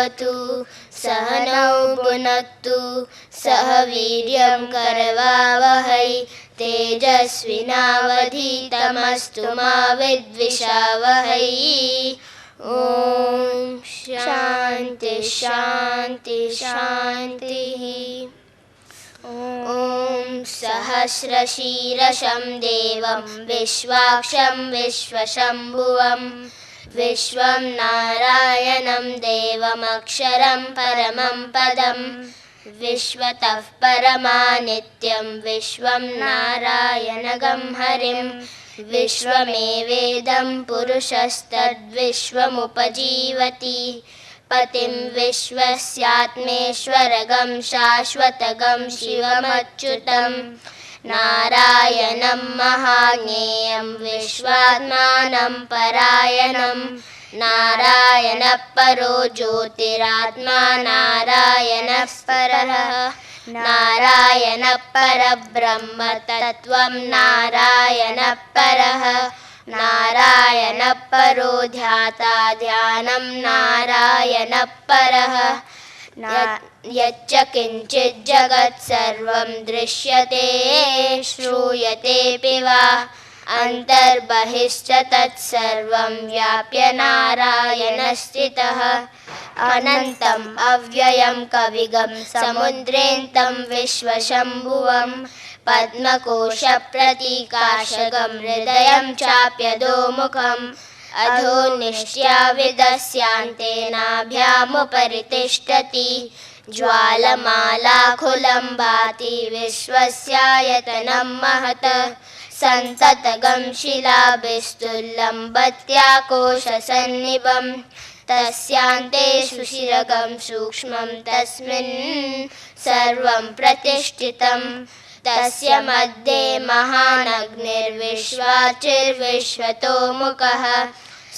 भवतु सहनौ भुनक्तु सह वीर्यं करवावहै तेजस्विनावधीतमस्तु मा विद्विषावहै। ॐ शान्ति शान्ति शान्तिः। ॐ सहस्रशीर्षं देवं विश्वाक्षं विश्वशम्भुवं विश्वं नारायणं देवमक्षरं परमं पदं विश्वतः परमानित्यं विश्वं नारायणगं हरिं विश्वमेवेदं पुरुषस्तद्विश्वमुपजीवति पतिं विश्वस्यात्मेश्वरगं शाश्वतगं शिवमच्युतं नारायणं महाज्ञेयं विश्वात्मानं परायणं नारायणः परो ज्योतिरात्मा नारायणः परः नारायणः परब्रह्म तत्त्वं नारायणः परः नारायणः परो ध्याता ध्यानं नारायणः परः यच्च किञ्चित् जगत् सर्वं दृश्यते श्रूयतेऽपि वा अन्तर्बहिश्च तत्सर्वं व्याप्य नारायणस्थितः अनन्तम् अव्ययं कविगं समुद्रेन्तं विश्वशम्भुवं पद्मकोशप्रतीकाशगं हृदयं चाप्यधोमुखम् अधो निष्ट्याविदस्यान्ते नाभ्यामुपरि तिष्ठति ज्वालमालाखुलं भाति विश्वस्यायतनं महत् सन्ततगं शिलाभिस्तुल्लम्बत्याकोशसन्निभं तस्यान्ते सुशिरगं सूक्ष्मं तस्मिन् सर्वं प्रतिष्ठितं तस्य मध्ये महानग्निर्विश्वाचिर्विश्वतोमुखः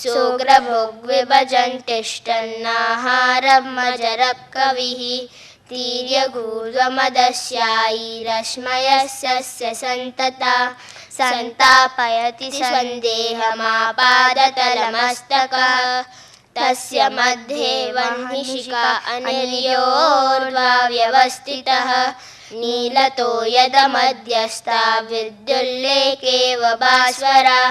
सोग्रभोग्विभजन्तिष्ठन्नाहारमजरः कविः तीर्यगूर्वमदस्यायीरश्मयस्य सन्तता सन्तापयति सन्देहमापादतलमस्तकः तस्य मध्ये वह्निशिखा अनिर्योर्ध्वा व्यवस्थितः नीलतो यदमध्यस्था विद्युल्लेखेव भास्वरा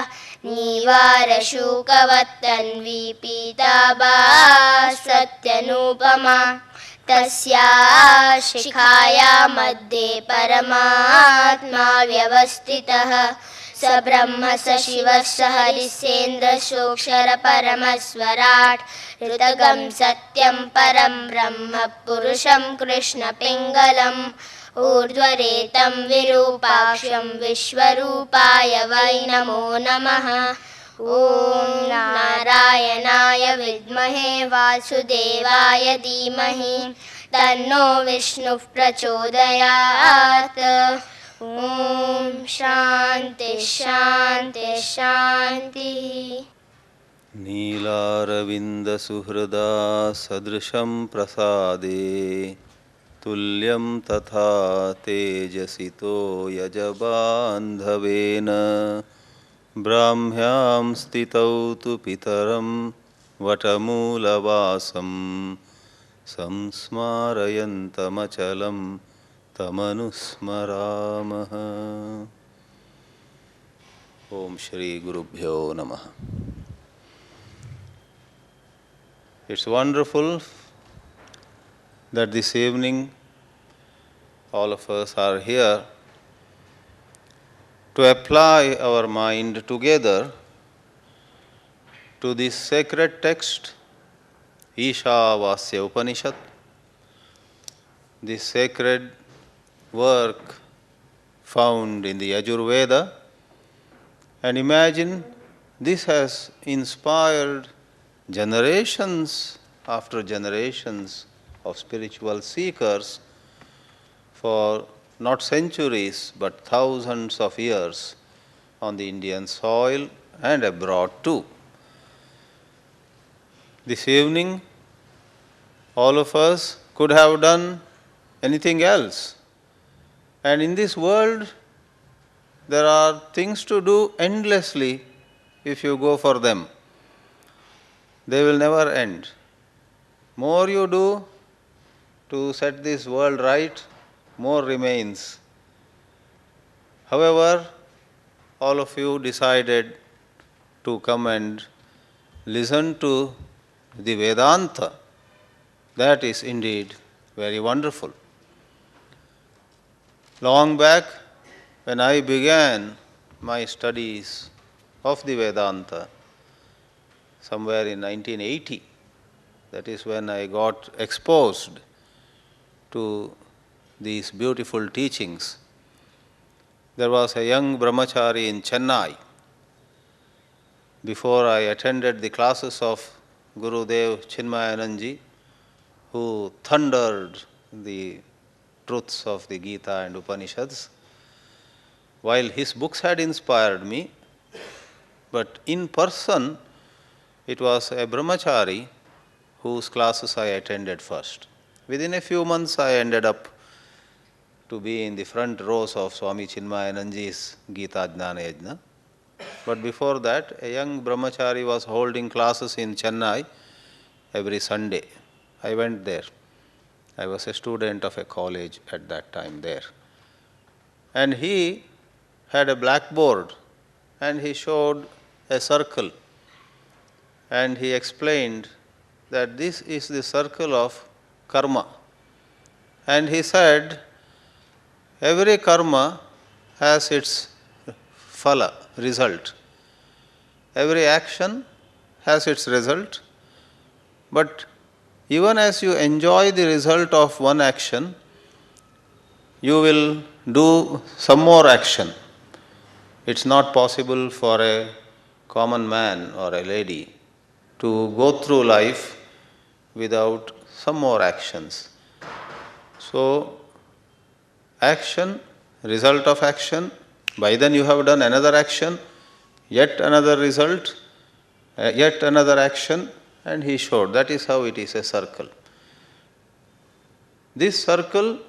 नीवारशूकवत्तन्वी पीताभा सत्यनुपमा तस्या शिखाया मध्ये परमात्मा व्यवस्थितः स ब्रह्म स शिवः स हरिसेन्द्रशोक्षर परमस्वराट् ऋतगं सत्यं परं ब्रह्म पुरुषं कृष्णपिङ्गलम् ऊर्ध्वरेतं विरूपाक्षं विश्वरूपाय वै नमो नमः। ॐ नारायणाय विद्महे वासुदेवाय धीमहि तन्नो विष्णुः प्रचोदयात्। ॐ शान्ति शान्ति शान्तिः। नीलारविन्दसुहृदा सदृशं प्रसादे तुल्यं तथा तेजसितो यजबान्धवेन ब्राह्म्यां स्थितौ तु पितरं वटमूलवासं संस्मारयन्तमचलं तमनुस्मरामः। ओम श्री गुरुभ्यो नमः। It's wonderful that this evening all of us are here to apply our mind together to this sacred text, Ishavasya Upanishad, this sacred work found in the Yajurveda. And imagine this has inspired generations after generations of spiritual seekers for not centuries but thousands of years on the Indian soil and abroad too. This evening, all of us could have done anything else. And in this world, there are things to do endlessly if you go for them. They will never end. More you do to set this world right, more remains. However, all of you decided to come and listen to the Vedanta. That is indeed very wonderful. Long back, when I began my studies of the Vedanta, somewhere in 1980, that is when I got exposed to these beautiful teachings. There was a young brahmachari in Chennai. Before I attended the classes of Gurudev Chinmayananji, who thundered the truths of the Gita and Upanishads, while his books had inspired me, but in person it was a brahmachari whose classes I attended first. Within a few months I ended up to be in the front rows of Swami Chinmayananji's Gita Jnana Yajna. But before that, a young brahmachari was holding classes in Chennai every Sunday. I went there. I was a student of a college at that time there. And he had a blackboard and he showed a circle. And he explained that this is the circle of karma. And he said, every karma has its phala, result. Every action has its result, but even as you enjoy the result of one action, you will do some more action. It's not possible for a common man or a lady to go through life without some more actions. So, action, result of action, by then you have done another action, yet another result, yet another action, and he showed. That is how it is a circle. This circle,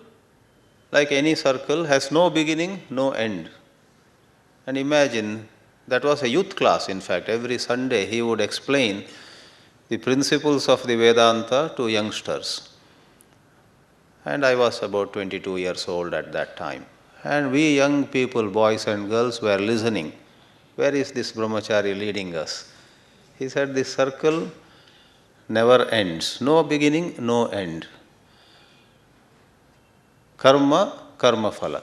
like any circle, has no beginning, no end. And imagine, that was a youth class, in fact. Every Sunday he would explain the principles of the Vedanta to youngsters. And I was about 22 years old at that time. And we young people, boys and girls, were listening. Where is this brahmachari leading us? He said, this circle never ends. No beginning, no end. Karma, karma phala.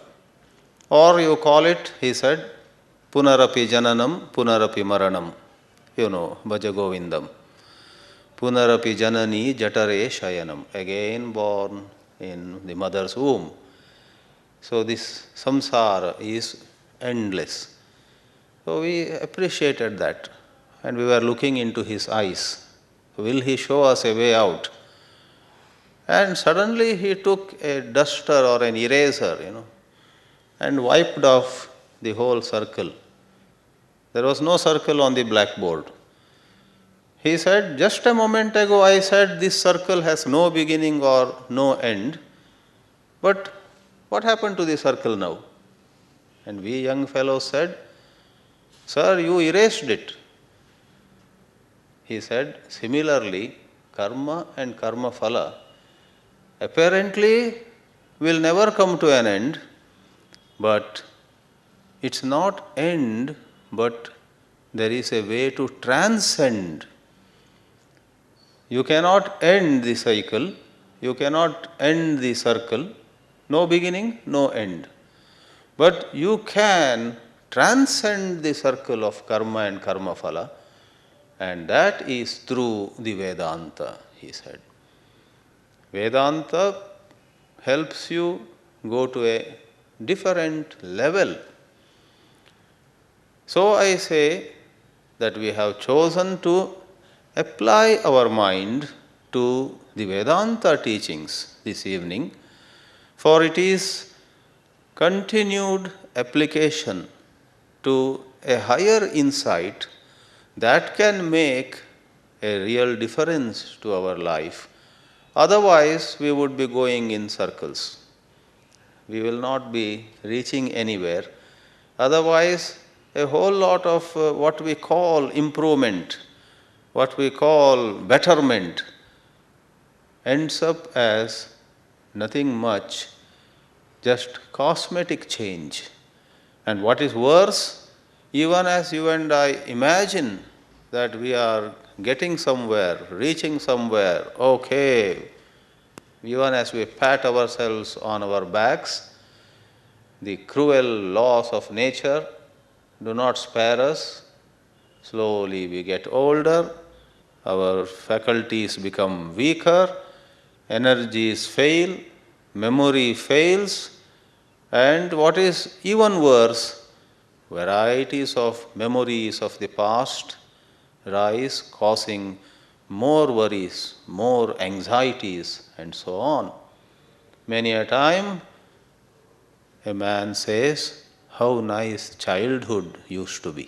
Or you call it, he said, punarapi jananam, punarapi maranam. You know, bhaja govindam. Punarapi janani jatare shayanam. Again born in the mother's womb. So this samsara is endless. So we appreciated that and we were looking into his eyes. Will he show us a way out? And suddenly he took a duster or an eraser, and wiped off the whole circle. There was no circle on the blackboard. He said, just a moment ago I said this circle has no beginning or no end, but what happened to the circle now? And we young fellows said, sir, you erased it. He said, similarly, karma and karma phala apparently will never come to an end, but it's not end, but there is a way to transcend. You cannot end the cycle, you cannot end the circle, no beginning, no end. But you can transcend the circle of karma and karma phala, and that is through the Vedanta, he said. Vedanta helps you go to a different level. So I say that we have chosen to apply our mind to the Vedanta teachings this evening, for it is continued application to a higher insight that can make a real difference to our life. Otherwise, we would be going in circles. We will not be reaching anywhere. Otherwise, a whole lot of what we call improvement, what we call betterment, ends up as nothing much, just cosmetic change. And what is worse, even as you and I imagine that we are getting somewhere, reaching somewhere, okay, even as we pat ourselves on our backs, the cruel laws of nature do not spare us. Slowly we get older, our faculties become weaker, energies fail, memory fails, and what is even worse, varieties of memories of the past rise, causing more worries, more anxieties, and so on. Many a time, a man says, "How nice childhood used to be."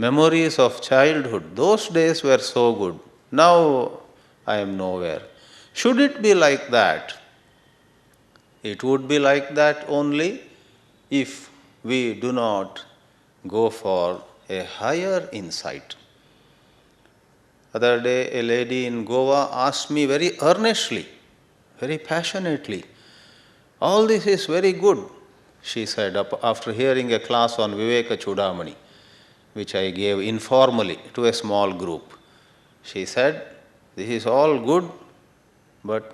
Memories of childhood, those days were so good. Now I am nowhere. Should it be like that? It would be like that only if we do not go for a higher insight. Other day, a lady in Goa asked me very earnestly, very passionately, "All this is very good," she said, after hearing a class on Viveka Chudamani, which I gave informally to a small group. She said, "This is all good, but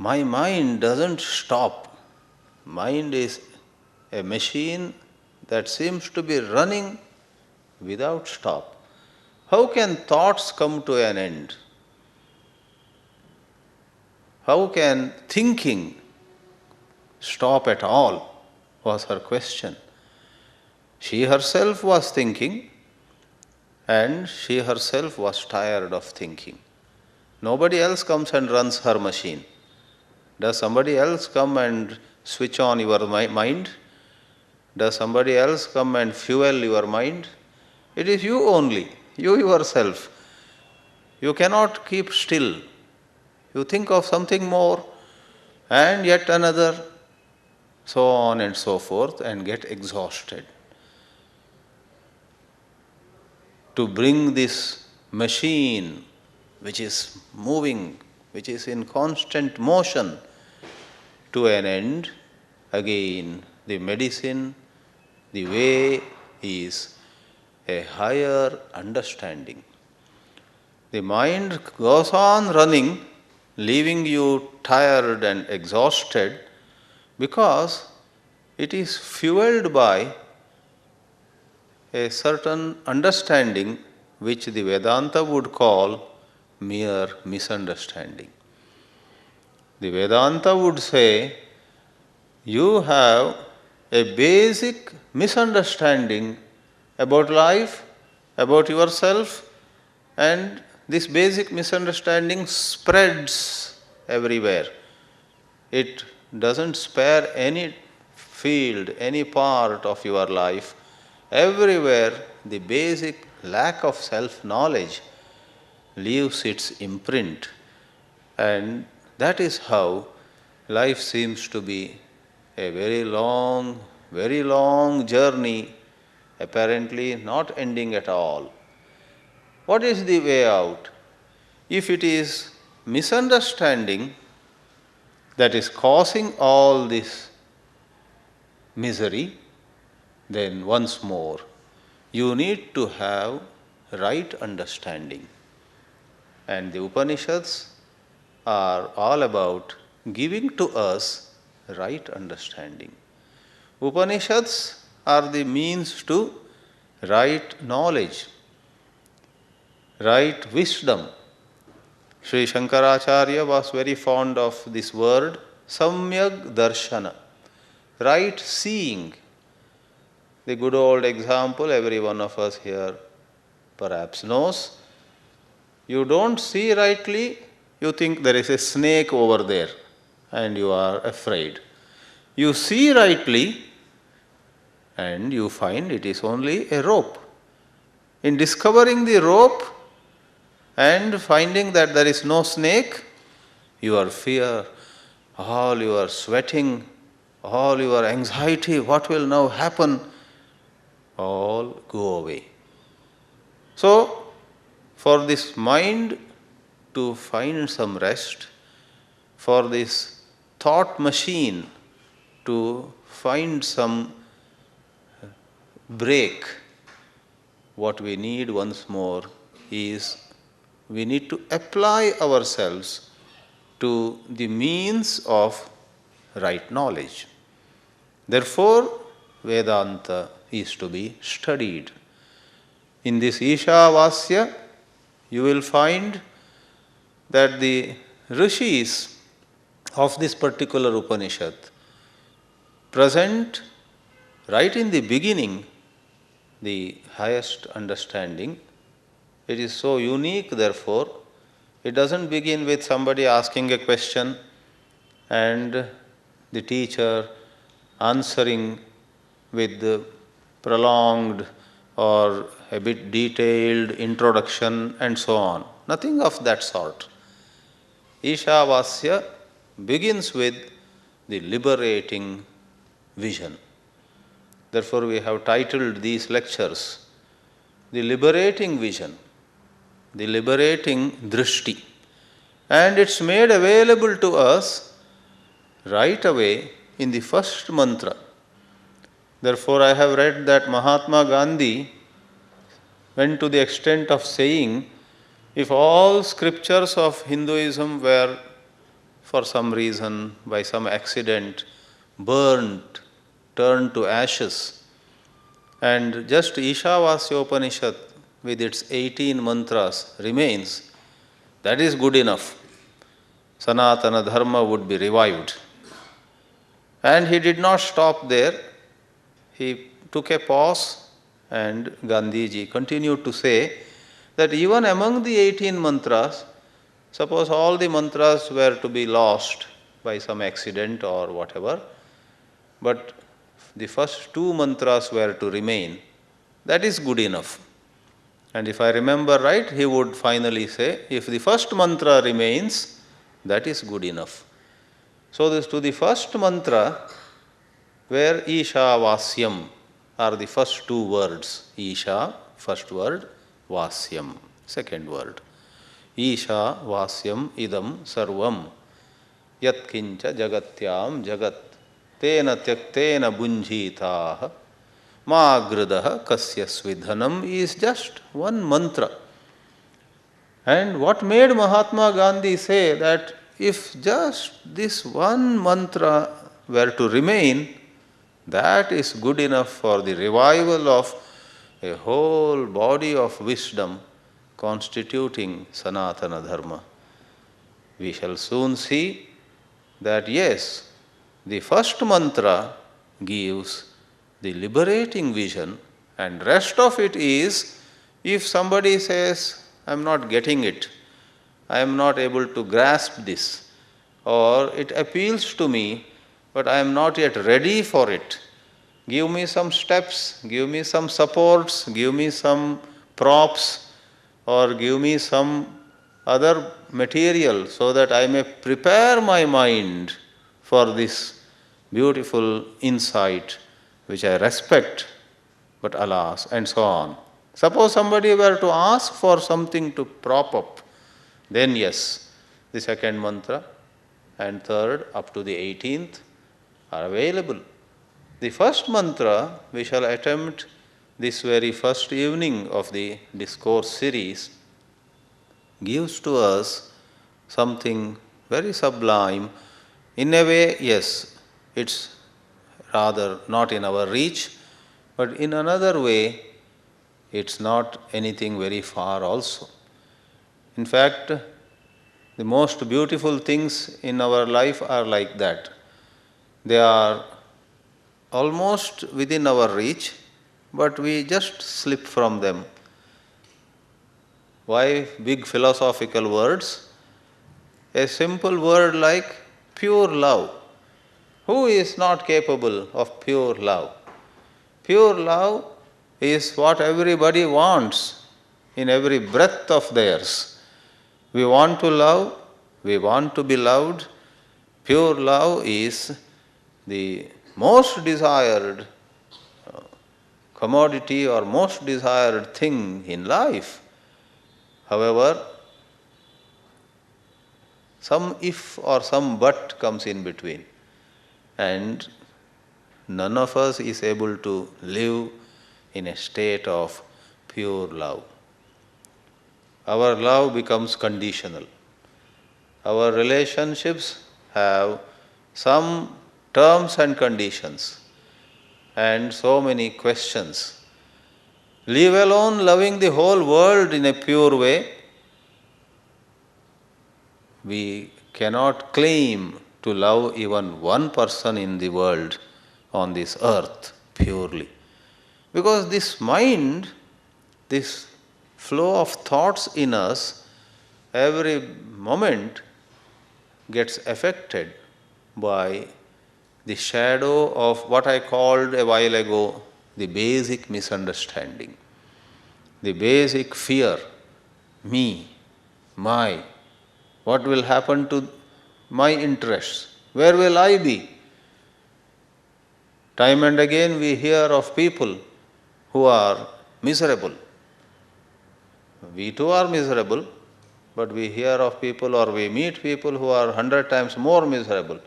my mind doesn't stop. Mind is a machine that seems to be running without stop. How can thoughts come to an end? How can thinking stop at all?" was her question. She herself was thinking, and she herself was tired of thinking. Nobody else comes and runs her machine. Does somebody else come and switch on your mind? Does somebody else come and fuel your mind? It is you only, you yourself. You cannot keep still. You think of something more and yet another, so on and so forth, and get exhausted. To bring this machine which is moving, which is in constant motion, to an end, again the medicine, the way is a higher understanding. The mind goes on running, leaving you tired and exhausted, because it is fueled by a certain understanding which the Vedanta would call mere misunderstanding. The Vedanta would say, you have a basic misunderstanding about life, about yourself, and this basic misunderstanding spreads everywhere. It doesn't spare any field, any part of your life. Everywhere the basic lack of self-knowledge leaves its imprint, and that is how life seems to be a very long journey, apparently not ending at all. What is the way out? If it is misunderstanding that is causing all this misery, then once more, you need to have right understanding. And the Upanishads are all about giving to us right understanding. Upanishads are the means to right knowledge, right wisdom. Sri Shankaracharya was very fond of this word, samyak darshana, right seeing. The good old example every one of us here perhaps knows. You don't see rightly, you think there is a snake over there and you are afraid. You see rightly and you find it is only a rope. In discovering the rope and finding that there is no snake, your fear, all your sweating, all your anxiety, what will now happen, all go away. So, for this mind to find some rest, for this thought machine to find some break, what we need once more is we need to apply ourselves to the means of right knowledge. Therefore, Vedanta is to be studied. In this Ishavasya, you will find that the rishis of this particular Upanishad present right in the beginning the highest understanding. It is so unique, therefore, it doesn't begin with somebody asking a question and the teacher answering with the prolonged or a bit detailed introduction and so on. Nothing of that sort. Ishavasya begins with the liberating vision. Therefore, we have titled these lectures The Liberating Vision, The Liberating Drishti. And it's made available to us right away in the first mantra. Therefore, I have read that Mahatma Gandhi went to the extent of saying, if all scriptures of Hinduism were, for some reason, by some accident, burnt, turned to ashes, and just Ishavasya Upanishad with its 18 mantras remains, that is good enough. Sanatana Dharma would be revived. And he did not stop there. He took a pause, and Gandhiji continued to say that even among the 18 mantras, suppose all the mantras were to be lost by some accident or whatever, but the first 2 mantras were to remain, that is good enough. And if I remember right, he would finally say, if the first mantra remains, that is good enough. So this to the first mantra, where Ishavasyam are the first 2 words. Isha, first word, Vasyam, second word. Isha Vasyam idam sarvam yat kincha jagatyam jagat tena tyaktena bunjitaha ma agradaha kasya svidhanam is just one mantra. And what made Mahatma Gandhi say that if just this one mantra were to remain, that is good enough for the revival of a whole body of wisdom constituting Sanatana Dharma. We shall soon see that yes, the first mantra gives the liberating vision, and rest of it is, if somebody says, I am not getting it, I am not able to grasp this, or it appeals to me, but I am not yet ready for it. Give me some steps, give me some supports, give me some props, or give me some other material so that I may prepare my mind for this beautiful insight which I respect, but alas, and so on. Suppose somebody were to ask for something to prop up, then yes, the second mantra and third up to the 18th are available. The first mantra we shall attempt this very first evening of the discourse series gives to us something very sublime. In a way, yes, it's rather not in our reach, but in another way, it's not anything very far also. In fact, the most beautiful things in our life are like that. They are almost within our reach, but we just slip from them. Why big philosophical words? A simple word like pure love. Who is not capable of pure love? Pure love is what everybody wants in every breath of theirs. We want to love, we want to be loved. Pure love is the most desired commodity or most desired thing in life. However, some if or some but comes in between. And none of us is able to live in a state of pure love. Our love becomes conditional. Our relationships have some terms and conditions and so many questions. Leave alone loving the whole world in a pure way, we cannot claim to love even one person in the world on this earth purely. Because this mind, this flow of thoughts in us, every moment gets affected by the shadow of what I called a while ago the basic misunderstanding, the basic fear, me, my, what will happen to my interests, where will I be? Time and again we hear of people who are miserable. We too are miserable, but we hear of people or we meet people who are 100 times more miserable.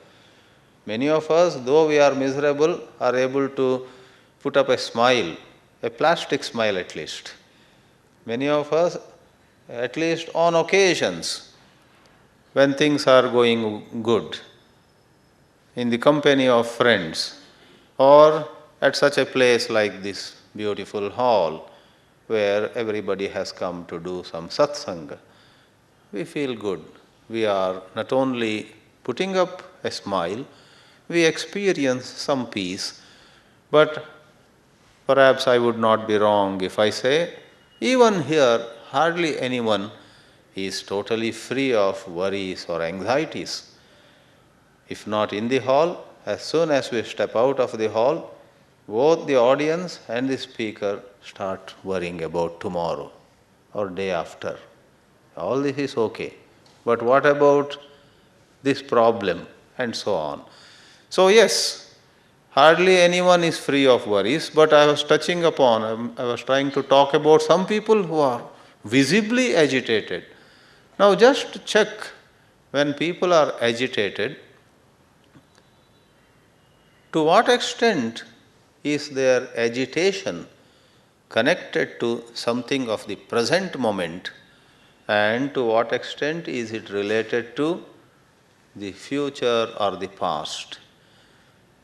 Many of us, though we are miserable, are able to put up a smile, a plastic smile at least. Many of us, at least on occasions, when things are going good, in the company of friends, or at such a place like this beautiful hall, where everybody has come to do some satsanga, we feel good. We are not only putting up a smile, we experience some peace. But perhaps I would not be wrong if I say, even here, hardly anyone is totally free of worries or anxieties. If not in the hall, as soon as we step out of the hall, both the audience and the speaker start worrying about tomorrow or day after. All this is okay. But what about this problem? And so on. So yes, hardly anyone is free of worries, but I was touching upon, I was trying to talk about some people who are visibly agitated. Now just check, when people are agitated, to what extent is their agitation connected to something of the present moment, and to what extent is it related to the future or the past?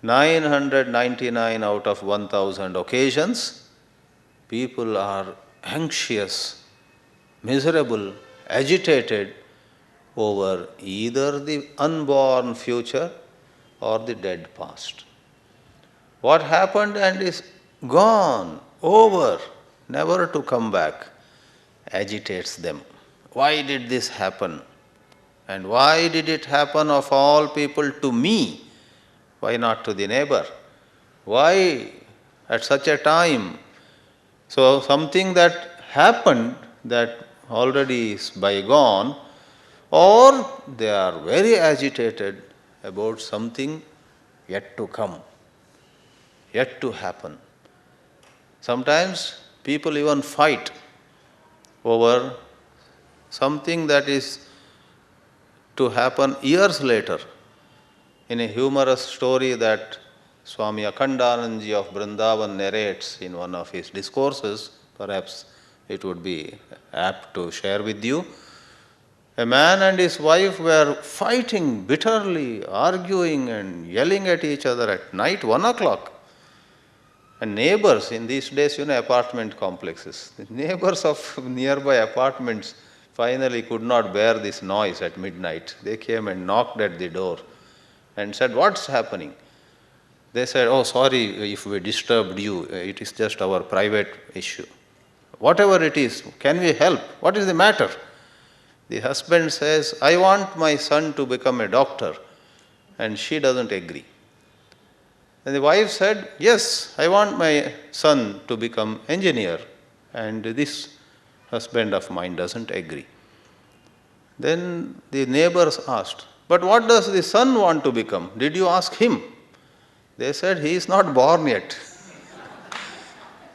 999 out of 1000 occasions, people are anxious, miserable, agitated over either the unborn future or the dead past. What happened and is gone, over, never to come back, agitates them. Why did this happen? And why did it happen of all people to me? Why not to the neighbor? Why at such a time? So something that happened that already is bygone, or they are very agitated about something yet to come, yet to happen. Sometimes people even fight over something that is to happen years later. In a humorous story that Swami Akhandanandaji of Vrindavan narrates in one of his discourses, perhaps it would be apt to share with you. A man and his wife were fighting bitterly, arguing and yelling at each other at night, 1 o'clock. And neighbors, in these days, apartment complexes, the neighbors of nearby apartments finally could not bear this noise at midnight. They came and knocked at the door and said, "What's happening?" They said, "Oh, sorry if we disturbed you. It is just our private issue." "Whatever it is, can we help? What is the matter?" The husband says, "I want my son to become a doctor," and she doesn't agree. And the wife said, "Yes, I want my son to become engineer," and this husband of mine doesn't agree. Then the neighbors asked, "But what does the son want to become? Did you ask him?" They said, "He is not born yet."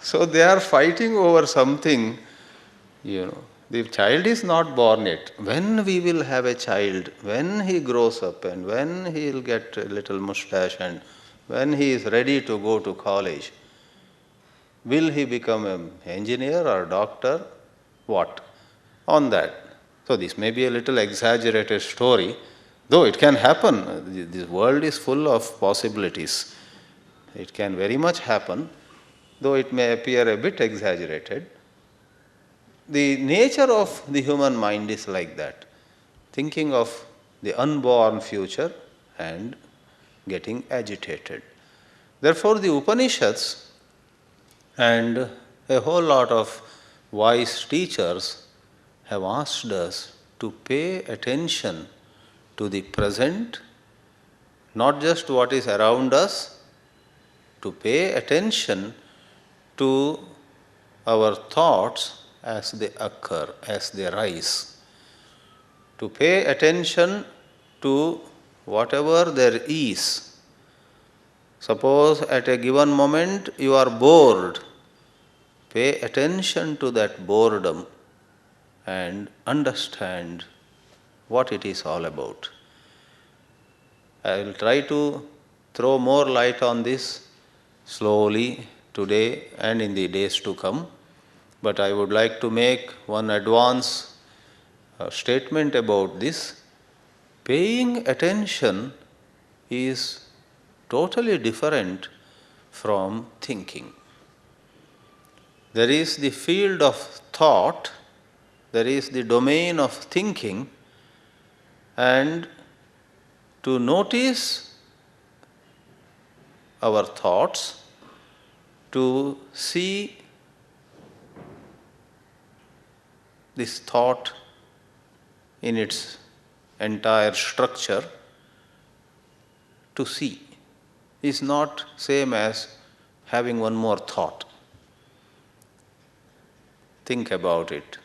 So they are fighting over something, The child is not born yet. When we will have a child, when he grows up and when he will get a little mustache and when he is ready to go to college, will he become an engineer or doctor? What? On that. So this may be a little exaggerated story, though it can happen. This world is full of possibilities. It can very much happen, though it may appear a bit exaggerated. The nature of the human mind is like that, thinking of the unborn future and getting agitated. Therefore, the Upanishads and a whole lot of wise teachers have asked us to pay attention to the present, not just what is around us, to pay attention to our thoughts as they occur, as they rise, to pay attention to whatever there is. Suppose at a given moment you are bored, pay attention to that boredom and understand what it is all about. I will try to throw more light on this slowly today and in the days to come. But I would like to make one advance statement about this. Paying attention is totally different from thinking. There is the field of thought, there is the domain of thinking, and to notice our thoughts, to see this thought in its entire structure, to see is not same as having one more thought. Think about it.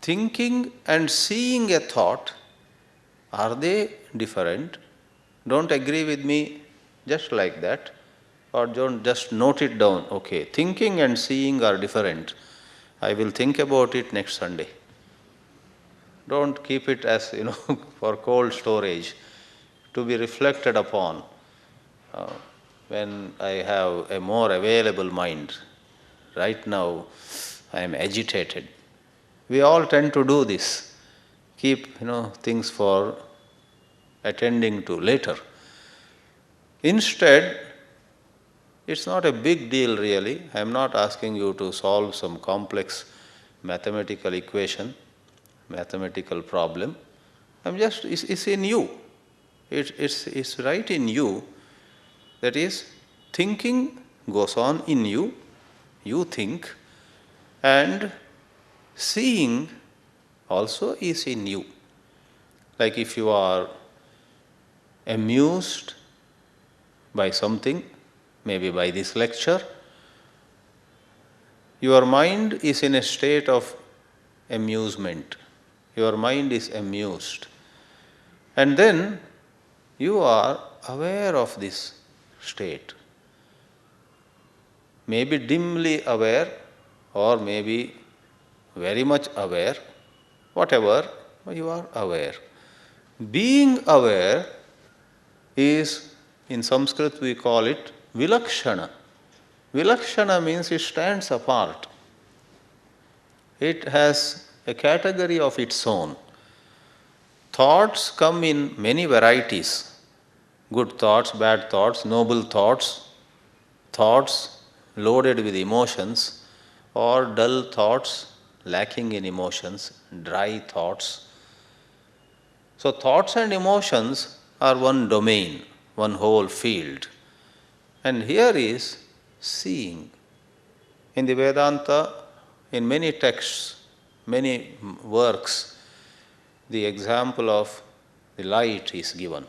Thinking and seeing a thought, are they different? Don't agree with me just like that, or don't just note it down. Okay, thinking and seeing are different. I will think about it next Sunday. Don't keep it as, for cold storage, to be reflected upon when I have a more available mind. Right now, I am agitated. We all tend to do this. Keep, things for attending to later. Instead, it's not a big deal really. I am not asking you to solve some complex mathematical equation, mathematical problem. It's in you. It's right in you. That is, thinking goes on in you, you think, and seeing also is in you. Like if you are amused by something, maybe by this lecture, your mind is in a state of amusement. Your mind is amused. And then you are aware of this state. Maybe dimly aware, or maybe very much aware, whatever, you are aware. Being aware is, in Sanskrit we call it vilakshana. Vilakshana means it stands apart. It has a category of its own. Thoughts come in many varieties. Good thoughts, bad thoughts, noble thoughts, thoughts loaded with emotions, or dull thoughts lacking in emotions, dry thoughts. So thoughts and emotions are one domain, one whole field. And here is seeing. In the Vedanta, in many texts, many works, the example of the light is given.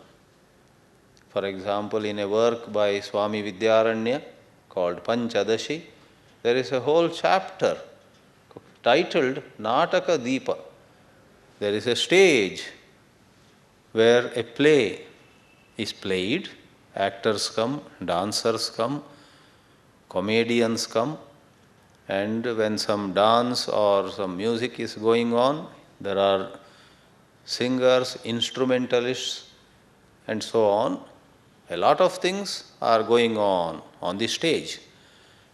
For example, in a work by Swami Vidyaranya called Panchadashi, there is a whole chapter titled Nataka Deepa. There is a stage where a play is played, actors come, dancers come, comedians come, And when some dance or some music is going on, there are singers, instrumentalists, and so on. A lot of things are going on the stage.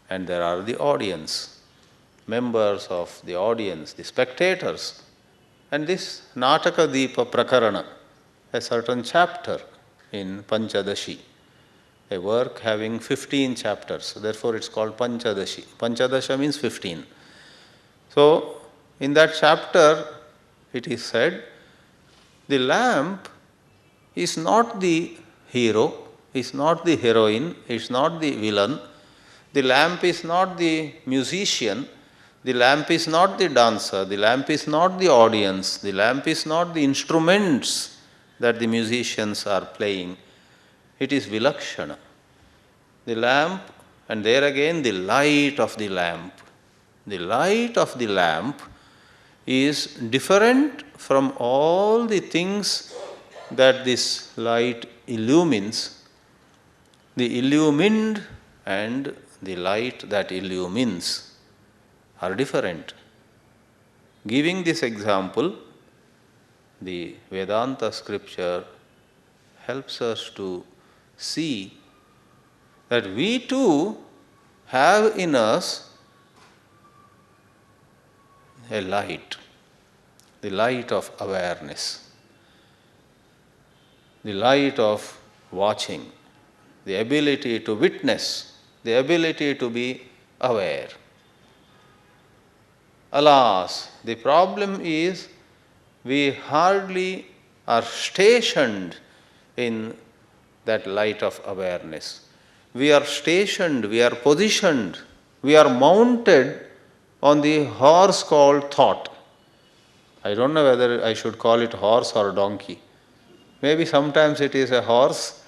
And there are the audience, members of the audience, the spectators. And this Nataka Deepa Prakarana, a certain chapter in Panchadashi, a work having 15 chapters. Therefore, it's called Panchadashi. Panchadasha means 15. So, in that chapter, it is said, the lamp is not the hero, is not the heroine, is not the villain. The lamp is not the musician. The lamp is not the dancer. The lamp is not the audience. The lamp is not the instruments that the musicians are playing. It is Vilakshana. The lamp, and there again the light of the lamp. The light of the lamp is different from all the things that this light illumines. The illumined and the light that illumines are different. Giving this example, the Vedanta scripture helps us to see that we too have in us a light, the light of awareness, the light of watching, the ability to witness, the ability to be aware. Alas, the problem is we hardly are stationed in that light of awareness. We are stationed, we are positioned, we are mounted on the horse called thought. I don't know whether I should call it horse or donkey. Maybe sometimes it is a horse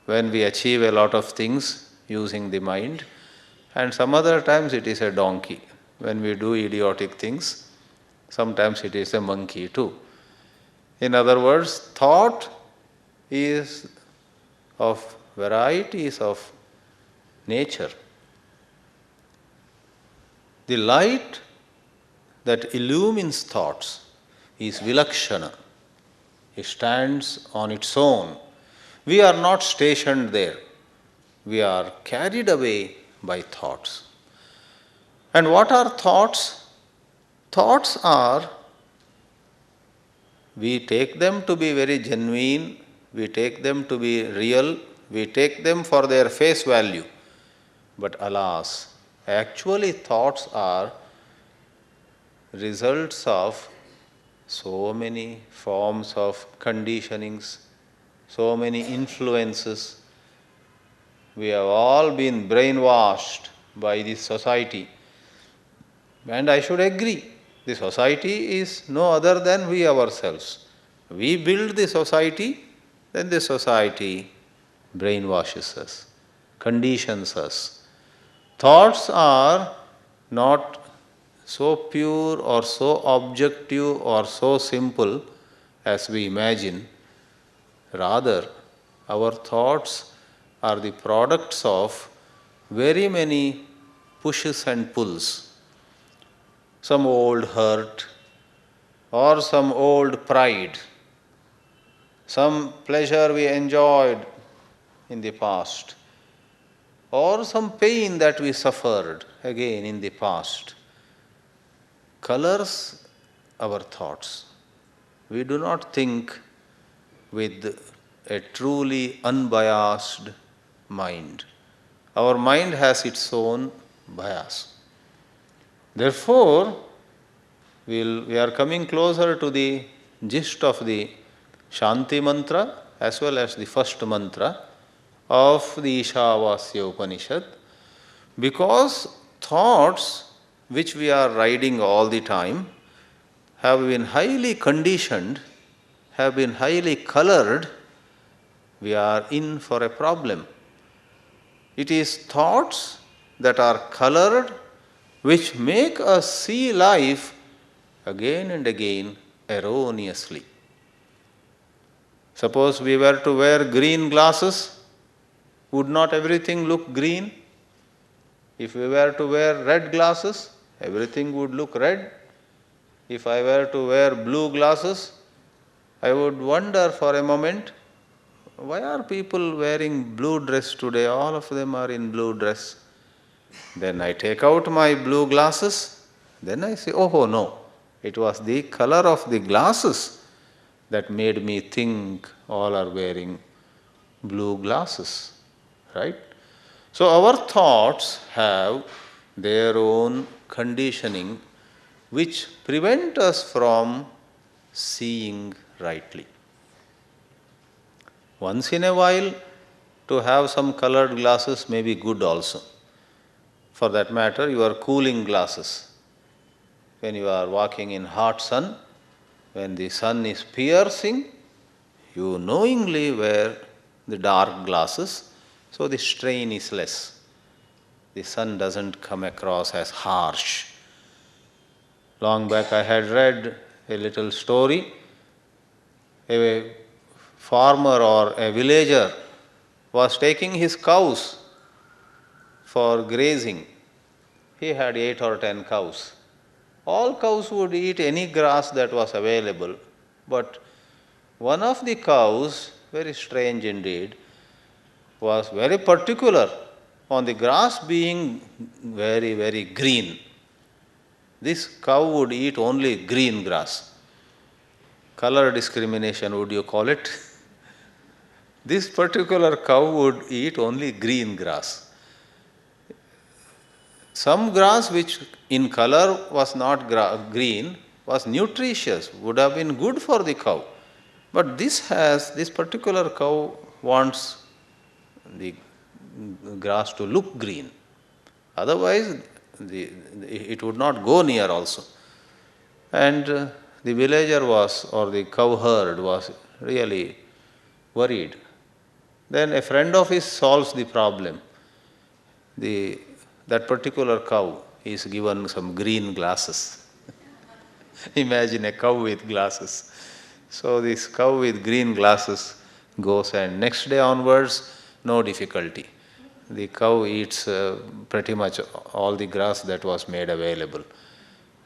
when we achieve a lot of things using the mind, and some other times it is a donkey when we do idiotic things. Sometimes it is a monkey too. In other words, thought is of varieties of nature. The light that illumines thoughts is Vilakshana. It stands on its own. We are not stationed there. We are carried away by thoughts. And what are thoughts? Thoughts are, we take them to be very genuine, we take them to be real, we take them for their face value. But alas, actually thoughts are results of so many forms of conditionings, so many influences. We have all been brainwashed by this society. And I should agree, the society is no other than we ourselves. We build the society, then the society brainwashes us, conditions us. Thoughts are not so pure or so objective or so simple as we imagine. Rather, our thoughts are the products of very many pushes and pulls. Some old hurt, or some old pride, some pleasure we enjoyed in the past, or some pain that we suffered again in the past, colors our thoughts. We do not think with a truly unbiased mind. Our mind has its own bias. Therefore, we are coming closer to the gist of the Shanti mantra as well as the first mantra of the Ishavasya Upanishad, because thoughts which we are riding all the time have been highly conditioned, have been highly colored. We are in for a problem. It is thoughts that are colored which make us see life again and again erroneously. Suppose we were to wear green glasses, would not everything look green? If we were to wear red glasses, everything would look red. If I were to wear blue glasses, I would wonder for a moment, why are people wearing blue dress today? All of them are in blue dress. Then I take out my blue glasses, then I say, oh no, it was the color of the glasses that made me think all are wearing blue glasses, right? So our thoughts have their own conditioning which prevent us from seeing rightly. Once in a while, to have some colored glasses may be good also. For that matter, your cooling glasses. When you are walking in hot sun, when the sun is piercing, you knowingly wear the dark glasses, so the strain is less. The sun doesn't come across as harsh. Long back I had read a little story. A farmer or a villager was taking his cows for grazing. He had 8 or 10 cows. All cows would eat any grass that was available, but one of the cows, very strange indeed, was very particular on the grass being very, very green. This cow would eat only green grass. Color discrimination, would you call it? This particular cow would eat only green grass. Some grass which in color was not green was nutritious, would have been good for the cow. But this particular cow wants the grass to look green. Otherwise, it would not go near also. And the villager or the cow herd was really worried. Then a friend of his solves the problem. That particular cow is given some green glasses. Imagine a cow with glasses. So this cow with green glasses goes, and next day onwards, no difficulty. The cow eats pretty much all the grass that was made available.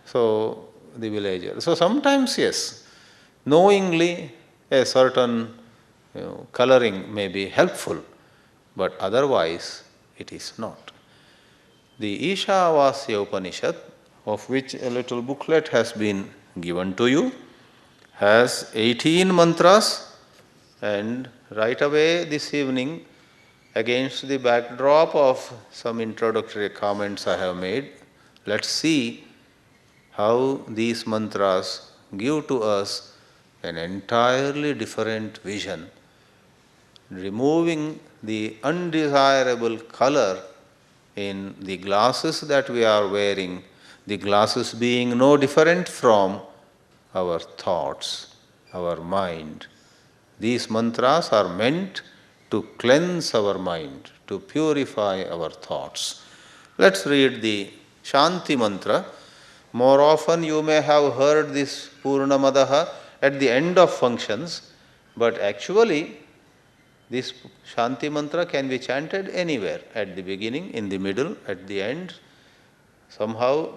So the villager. So sometimes, yes, knowingly a certain coloring may be helpful, but otherwise it is not. The Ishavasya Upanishad, of which a little booklet has been given to you, has 18 mantras, and right away this evening, against the backdrop of some introductory comments I have made, let's see how these mantras give to us an entirely different vision, removing the undesirable color in the glasses that we are wearing, the glasses being no different from our thoughts, our mind. These mantras are meant to cleanse our mind, to purify our thoughts. Let's read the Shanti mantra. More often you may have heard this Purnamadaha at the end of functions, but actually this Shanti mantra can be chanted anywhere, at the beginning, in the middle, at the end. Somehow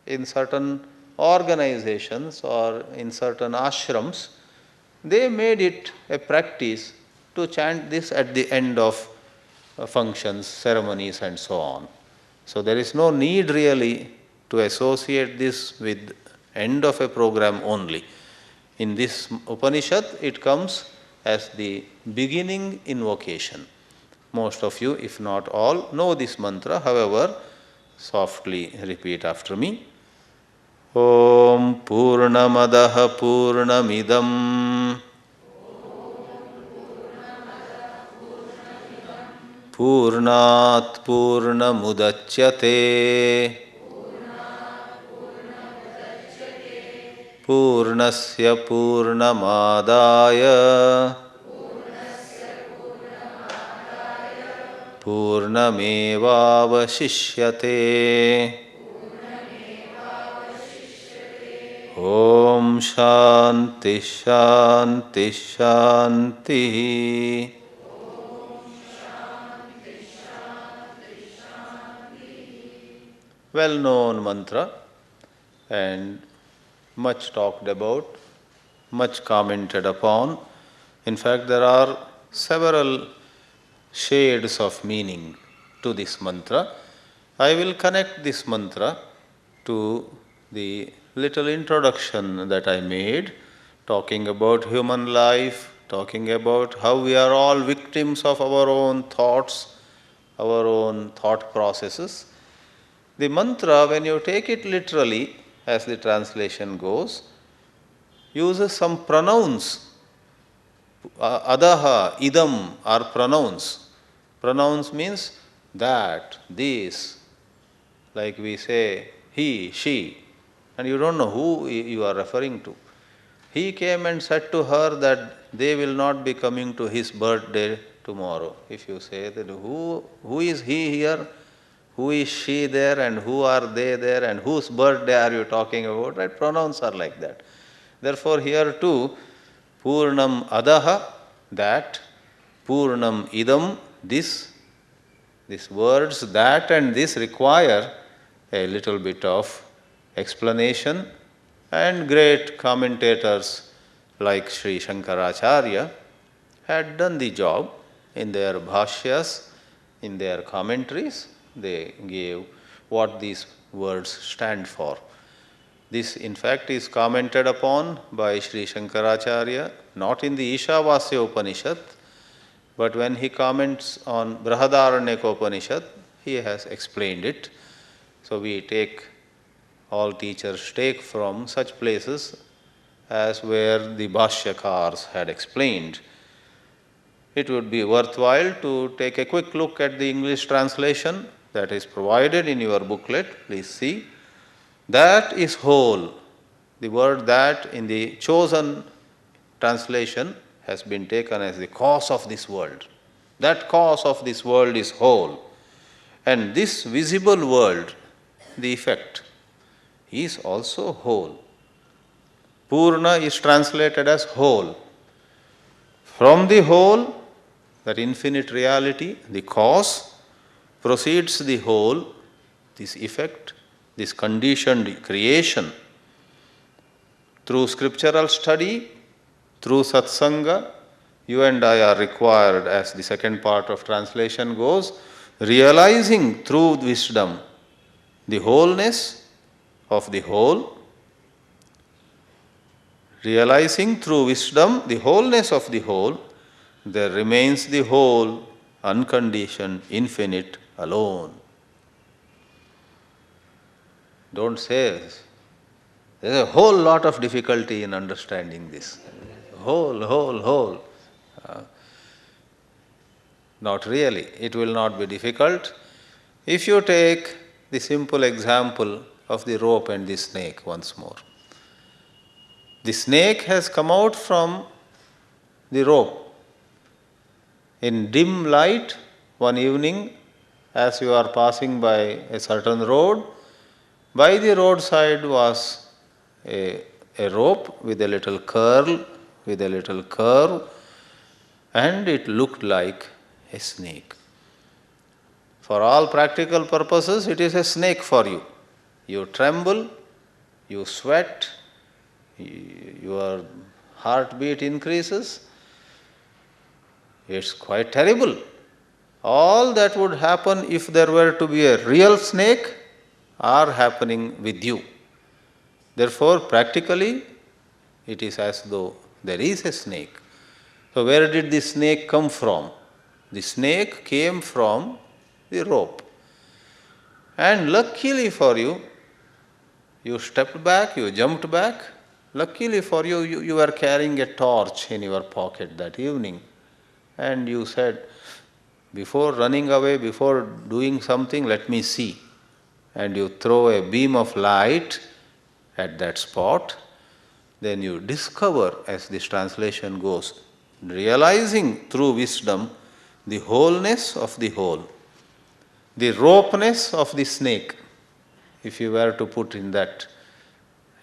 in certain organizations or in certain ashrams, they made it a practice to chant this at the end of functions, ceremonies and so on. So there is no need really to associate this with end of a program only. In this Upanishad, it comes as the beginning invocation. Most of you, if not all, know this mantra. However, softly repeat after me. Om Purnamadaha Purnamidam Purnat Purnamudachyate Purnasya Purnamadaya Purnamevavashishyate. Om Shanti Shanti Shanti. well-known mantra and much talked about, much commented upon. In fact, there are several shades of meaning to this mantra. I will connect this mantra to the little introduction that I made, talking about human life, talking about how we are all victims of our own thoughts, our own thought processes. The mantra, when you take it literally, as the translation goes, uses some pronouns. Adaha, idam are pronouns. Pronouns means that, this, like we say he, she, and you don't know who you are referring to. He came and said to her that they will not be coming to his birthday tomorrow. If you say that who is he here, who is she there, and who are they there, and whose birthday are you talking about, right? Pronouns are like that. Therefore here too, Purnam adaha, that, Purnam idam, this. These words, that and this, require a little bit of explanation, and great commentators like Sri Shankaracharya had done the job in their bhashyas, in their commentaries. They gave what these words stand for. This, in fact, is commented upon by Sri Shankaracharya, not in the Ishavasya Upanishad, but when he comments on Brihadaranyaka Upanishad, he has explained it. So we take, all teachers take from such places as where the Bhashyakars had explained. It would be worthwhile to take a quick look at the English translation that is provided in your booklet. Please see. That is whole. The word that in the chosen translation has been taken as the cause of this world. That cause of this world is whole. And this visible world, the effect, is also whole. Purna is translated as whole. From the whole, that infinite reality, the cause, proceeds the whole, this effect, this conditioned creation. Through scriptural study, through satsanga, you and I are required, as the second part of translation goes, realizing through wisdom the wholeness of the whole, realizing through wisdom the wholeness of the whole, there remains the whole, unconditioned, infinite, alone. Don't say, there's a whole lot of difficulty in understanding this. Whole. Not really. It will not be difficult. If you take the simple example of the rope and the snake once more. The snake has come out from the rope. In dim light, one evening, as you are passing by a certain road, by the roadside was a rope with a little curl, with a little curve, and it looked like a snake. For all practical purposes, it is a snake for you. You tremble, you sweat, your heartbeat increases. It's quite terrible. All that would happen if there were to be a real snake are happening with you. Therefore, practically, it is as though there is a snake. So where did the snake come from? The snake came from the rope. And luckily for you, you stepped back, you jumped back. Luckily for you, you were carrying a torch in your pocket that evening. And you said, before running away, before doing something, let me see. And you throw a beam of light at that spot. Then you discover, as this translation goes, realizing through wisdom the wholeness of the whole, the ropeness of the snake, if you were to put in that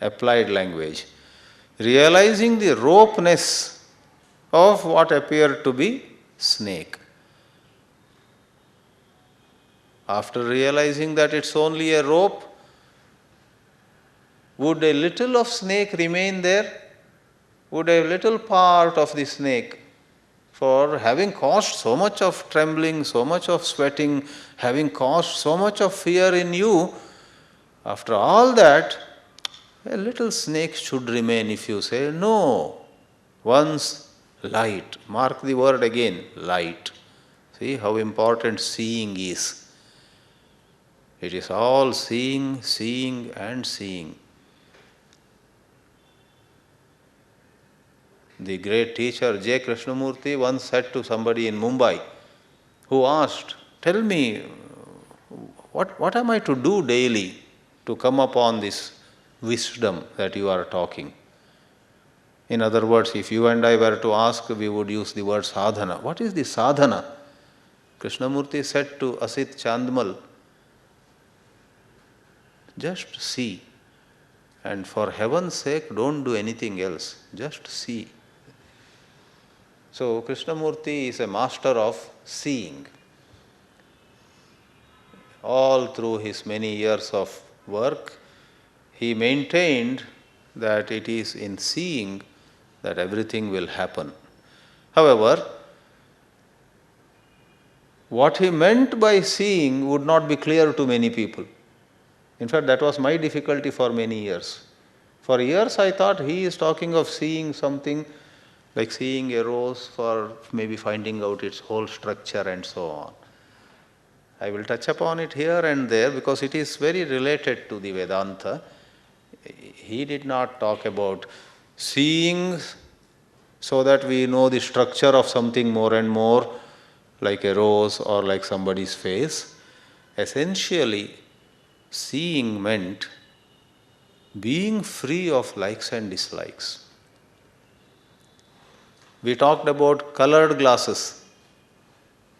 applied language, realizing the ropeness of what appeared to be snake. After realizing that it's only a rope, would a little of snake remain there? Would a little part of the snake, for having caused so much of trembling, so much of sweating, having caused so much of fear in you, after all that, a little snake should remain if you say, no, once light, mark the word again, light. See how important seeing is. It is all seeing, seeing and seeing. The great teacher J. Krishnamurti once said to somebody in Mumbai who asked, tell me, what am I to do daily to come upon this wisdom that you are talking? In other words, if you and I were to ask, we would use the word sadhana. What is the sadhana? Krishnamurti said to Asit Chandmal, just see. And for heaven's sake, don't do anything else. Just see. So Krishnamurti is a master of seeing. All through his many years of work, he maintained that it is in seeing that everything will happen. However, what he meant by seeing would not be clear to many people. In fact, that was my difficulty for many years. For years I thought he is talking of seeing something like seeing a rose for maybe finding out its whole structure and so on. I will touch upon it here and there because it is very related to the Vedanta. He did not talk about seeing so that we know the structure of something more and more, like a rose or like somebody's face. Essentially, seeing meant being free of likes and dislikes. We talked about colored glasses.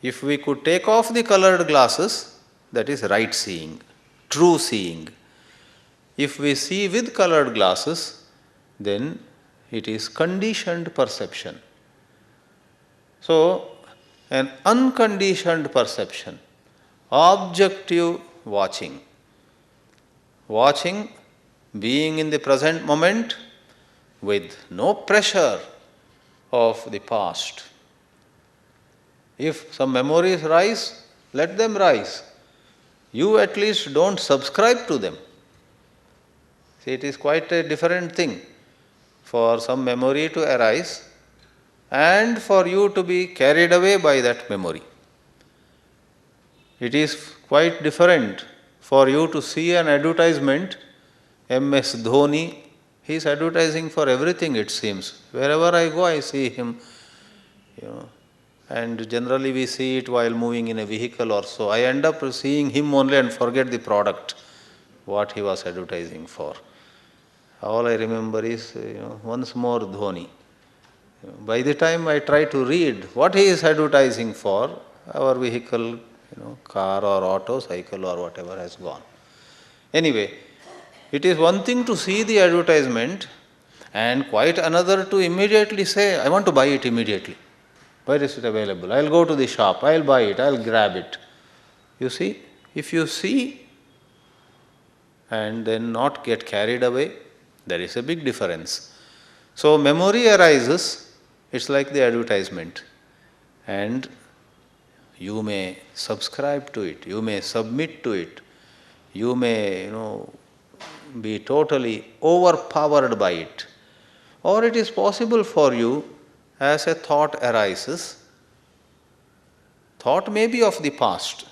If we could take off the colored glasses, that is right seeing, true seeing. If we see with colored glasses, then it is conditioned perception. So, an unconditioned perception, objective watching. Watching, being in the present moment with no pressure of the past. If some memories rise, let them rise. You at least don't subscribe to them. See, it is quite a different thing for some memory to arise and for you to be carried away by that memory. It is quite different for you to see an advertisement, MS Dhoni, he is advertising for everything it seems. Wherever I go, I see him, and generally we see it while moving in a vehicle or so. I end up seeing him only and forget the product, what he was advertising for. All I remember is, once more Dhoni. By the time I try to read what he is advertising for, our vehicle, car or auto, cycle or whatever has gone. Anyway, it is one thing to see the advertisement and quite another to immediately say, I want to buy it immediately. Where is it available? I'll go to the shop, I'll buy it, I'll grab it. You see, if you see and then not get carried away, there is a big difference. So memory arises, it's like the advertisement, and you may subscribe to it, you may submit to it, you may, be totally overpowered by it. Or it is possible for you, as a thought arises, thought may be of the past.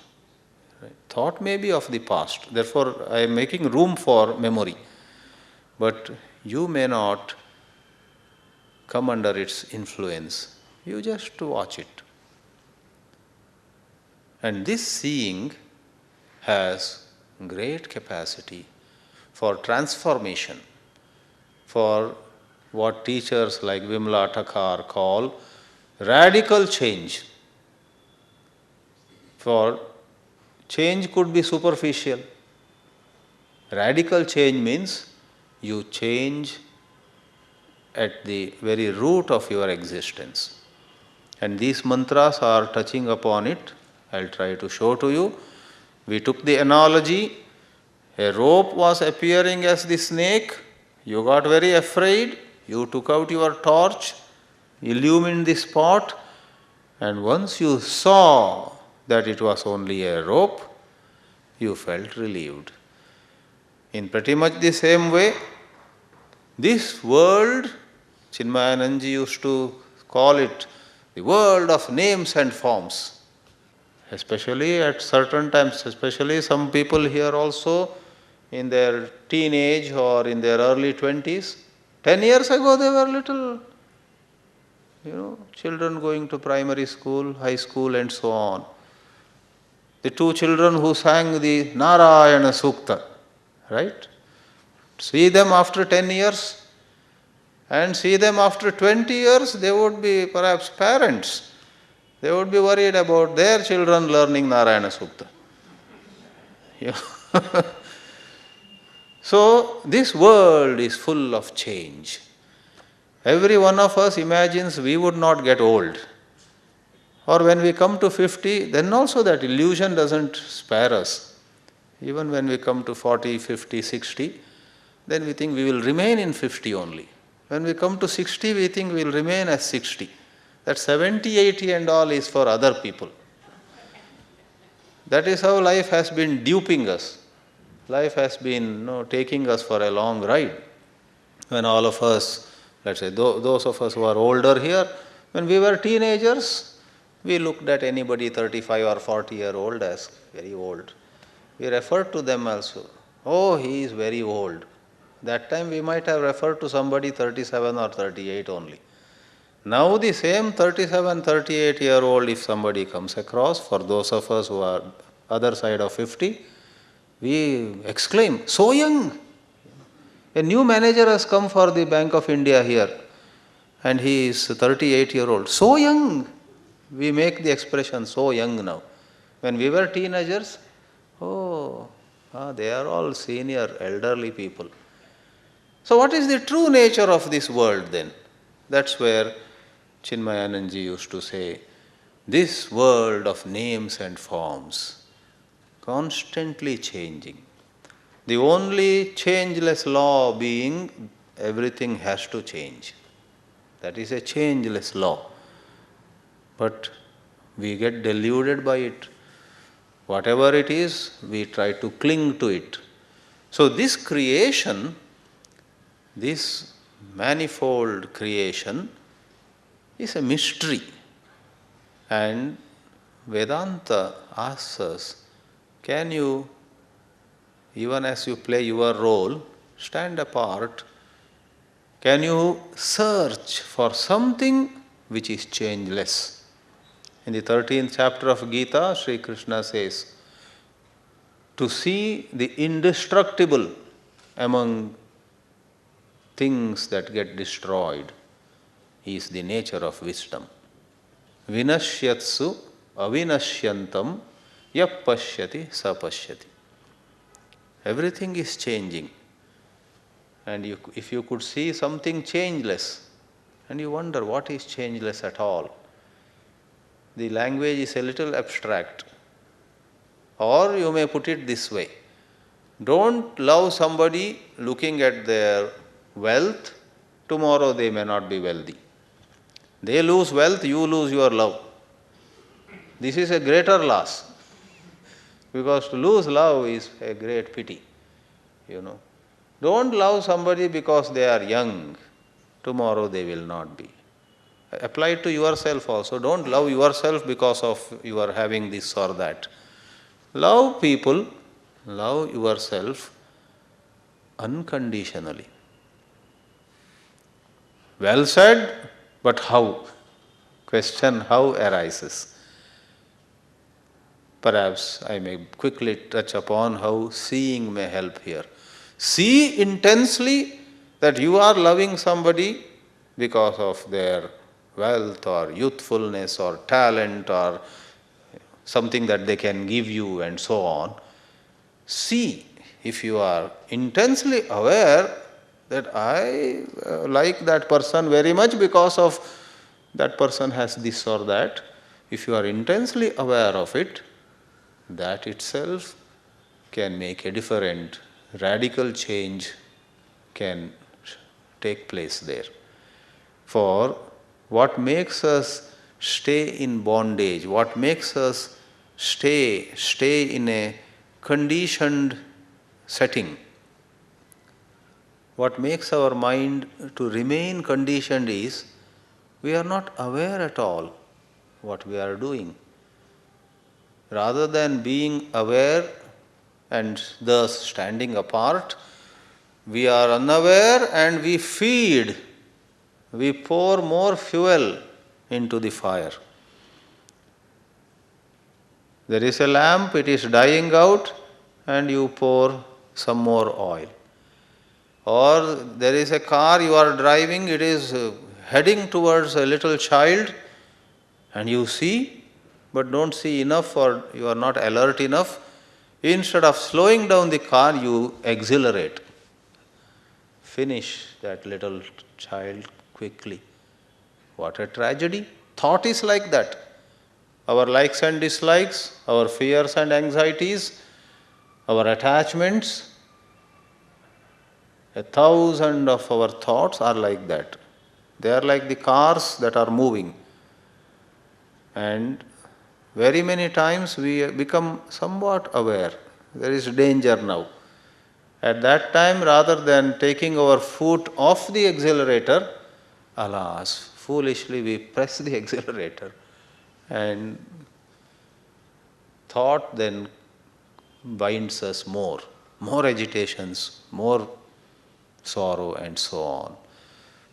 Right? Thought may be of the past. Therefore, I am making room for memory. But you may not come under its influence. You just watch it. And this seeing has great capacity for transformation, for what teachers like Vimla Thakar call radical change. For change could be superficial. Radical change means you change at the very root of your existence. And these mantras are touching upon it. I'll try to show to you. We took the analogy, a rope was appearing as the snake, you got very afraid, you took out your torch, illumined the spot, and once you saw that it was only a rope, you felt relieved. In pretty much the same way, this world, Chinmayananji used to call it the world of names and forms. Especially at certain times, especially some people here also in their teenage or in their early 20s. 10 years ago they were little, children going to primary school, high school and so on. The two children who sang the Narayana Sukta, right? See them after 10 years and see them after 20 years, they would be perhaps parents. They would be worried about their children learning Narayana Sukta. Yeah. So, this world is full of change. Every one of us imagines we would not get old. Or when we come to 50, then also that illusion doesn't spare us. Even when we come to 40, 50, 60, then we think we will remain in 50 only. When we come to 60, we think we will remain as 60. That 70, 80 and all is for other people. That is how life has been duping us. Life has been taking us for a long ride. When all of us, let's say those of us who are older here, when we were teenagers, we looked at anybody 35 or 40-year-old as very old. We referred to them also. Oh, he is very old. That time we might have referred to somebody 37 or 38 only. Now the same 37, 38-year-old, if somebody comes across, for those of us who are other side of 50, we exclaim, so young! A new manager has come for the Bank of India here and he is 38-year-old. So young! We make the expression so young now. When we were teenagers, they are all senior, elderly people. So what is the true nature of this world then? That's where Chinmayananji used to say, this world of names and forms, constantly changing. The only changeless law being everything has to change. That is a changeless law. But we get deluded by it. Whatever it is, we try to cling to it. So this creation, this manifold creation, is a mystery. And Vedanta asks us, can you, even as you play your role, stand apart? Can you search for something which is changeless? In the 13th chapter of Gita, Sri Krishna says, to see the indestructible among things that get destroyed is the nature of wisdom. Vinashyatsu avinashyantam yap pashyati sa pashyati. Everything is changing. And if you could see something changeless, and you wonder what is changeless at all, the language is a little abstract. Or you may put it this way, don't love somebody looking at their wealth, tomorrow they may not be wealthy. They lose wealth, you lose your love. This is a greater loss, because to lose love is a great pity, Don't love somebody because they are young, tomorrow they will not be. Apply it to yourself also. Don't love yourself because of you are having this or that. Love people, love yourself unconditionally. Well said, but how? Question how arises. Perhaps I may quickly touch upon how seeing may help here. See intensely that you are loving somebody because of their wealth or youthfulness or talent or something that they can give you and so on. See, if you are intensely aware that I like that person very much because of that person has this or that, if you are intensely aware of it, that itself can make a different, radical change can take place there. For what makes us stay in bondage, what makes us stay in a conditioned setting, what makes our mind to remain conditioned is we are not aware at all what we are doing. Rather than being aware and thus standing apart, we are unaware and we feed, we pour more fuel into the fire. There is a lamp, it is dying out, and you pour some more oil. Or there is a car you are driving, it is heading towards a little child, and you see, but don't see enough, or you are not alert enough. Instead of slowing down the car, you accelerate. Finish that little child quickly. What a tragedy. Thought is like that. Our likes and dislikes, our fears and anxieties, our attachments, 1,000 of our thoughts are like that. They are like the cars that are moving. And very many times we become somewhat aware. There is danger now. At that time, rather than taking our foot off the accelerator, alas, foolishly we press the accelerator. And thought then binds us more agitations, more sorrow, and so on.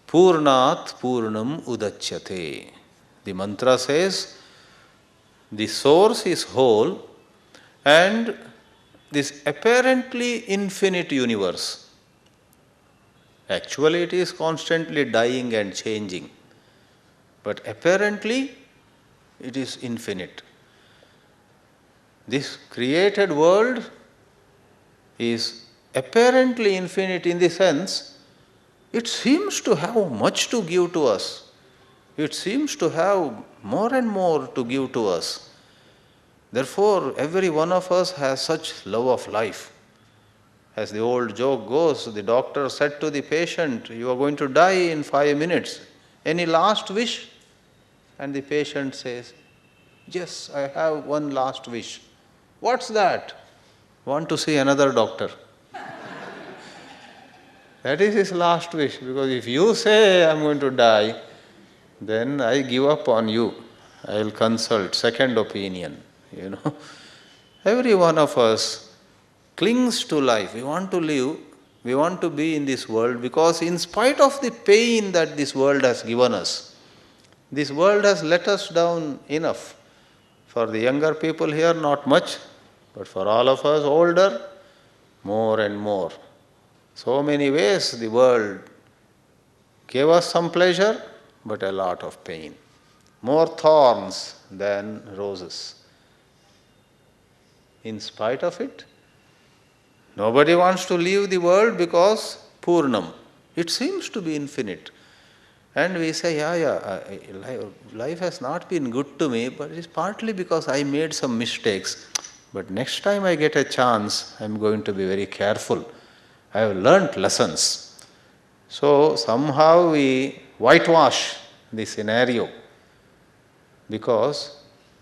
Purnat Purnam Udachyate. The mantra says, the source is whole, and this apparently infinite universe, actually it is constantly dying and changing, but apparently it is infinite. This created world is apparently infinite in the sense it seems to have much to give to us. It seems to have more and more to give to us. Therefore, every one of us has such love of life. As the old joke goes, the doctor said to the patient, "You are going to die in 5 minutes. Any last wish?" And the patient says, "Yes, I have one last wish." "What's that?" "Want to see another doctor." That is his last wish, because if you say I'm going to die, then I give up on you. I will consult second opinion. Every one of us clings to life. We want to live, we want to be in this world, because in spite of the pain that this world has given us, this world has let us down enough. For the younger people here, not much, but for all of us older, more and more. So many ways the world gave us some pleasure, but a lot of pain. More thorns than roses. In spite of it, nobody wants to leave the world because Purnam. It seems to be infinite. And we say, life has not been good to me, but it is partly because I made some mistakes. But next time I get a chance, I am going to be very careful. I have learnt lessons. So somehow we whitewash the scenario, because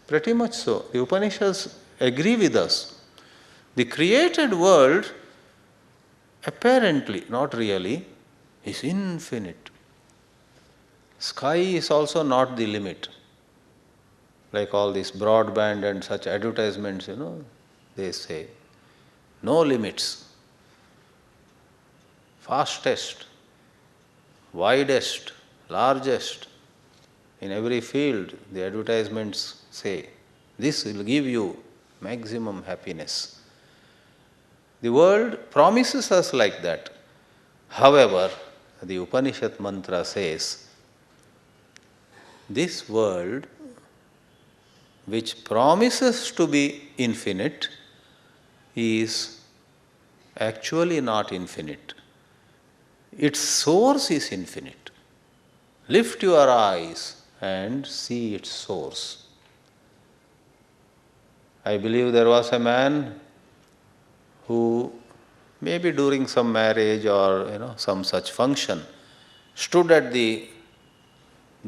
pretty much so, the Upanishads agree with us. The created world, apparently, not really, is infinite. Sky is also not the limit. Like all these broadband and such advertisements, they say, no limits. Fastest, widest, largest. In every field, the advertisements say, this will give you maximum happiness. The world promises us like that. However, the Upanishad mantra says, this world, which promises to be infinite, is actually not infinite. Its source is infinite. Lift your eyes and see its source. I believe there was a man who, maybe during some marriage or some such function, stood at the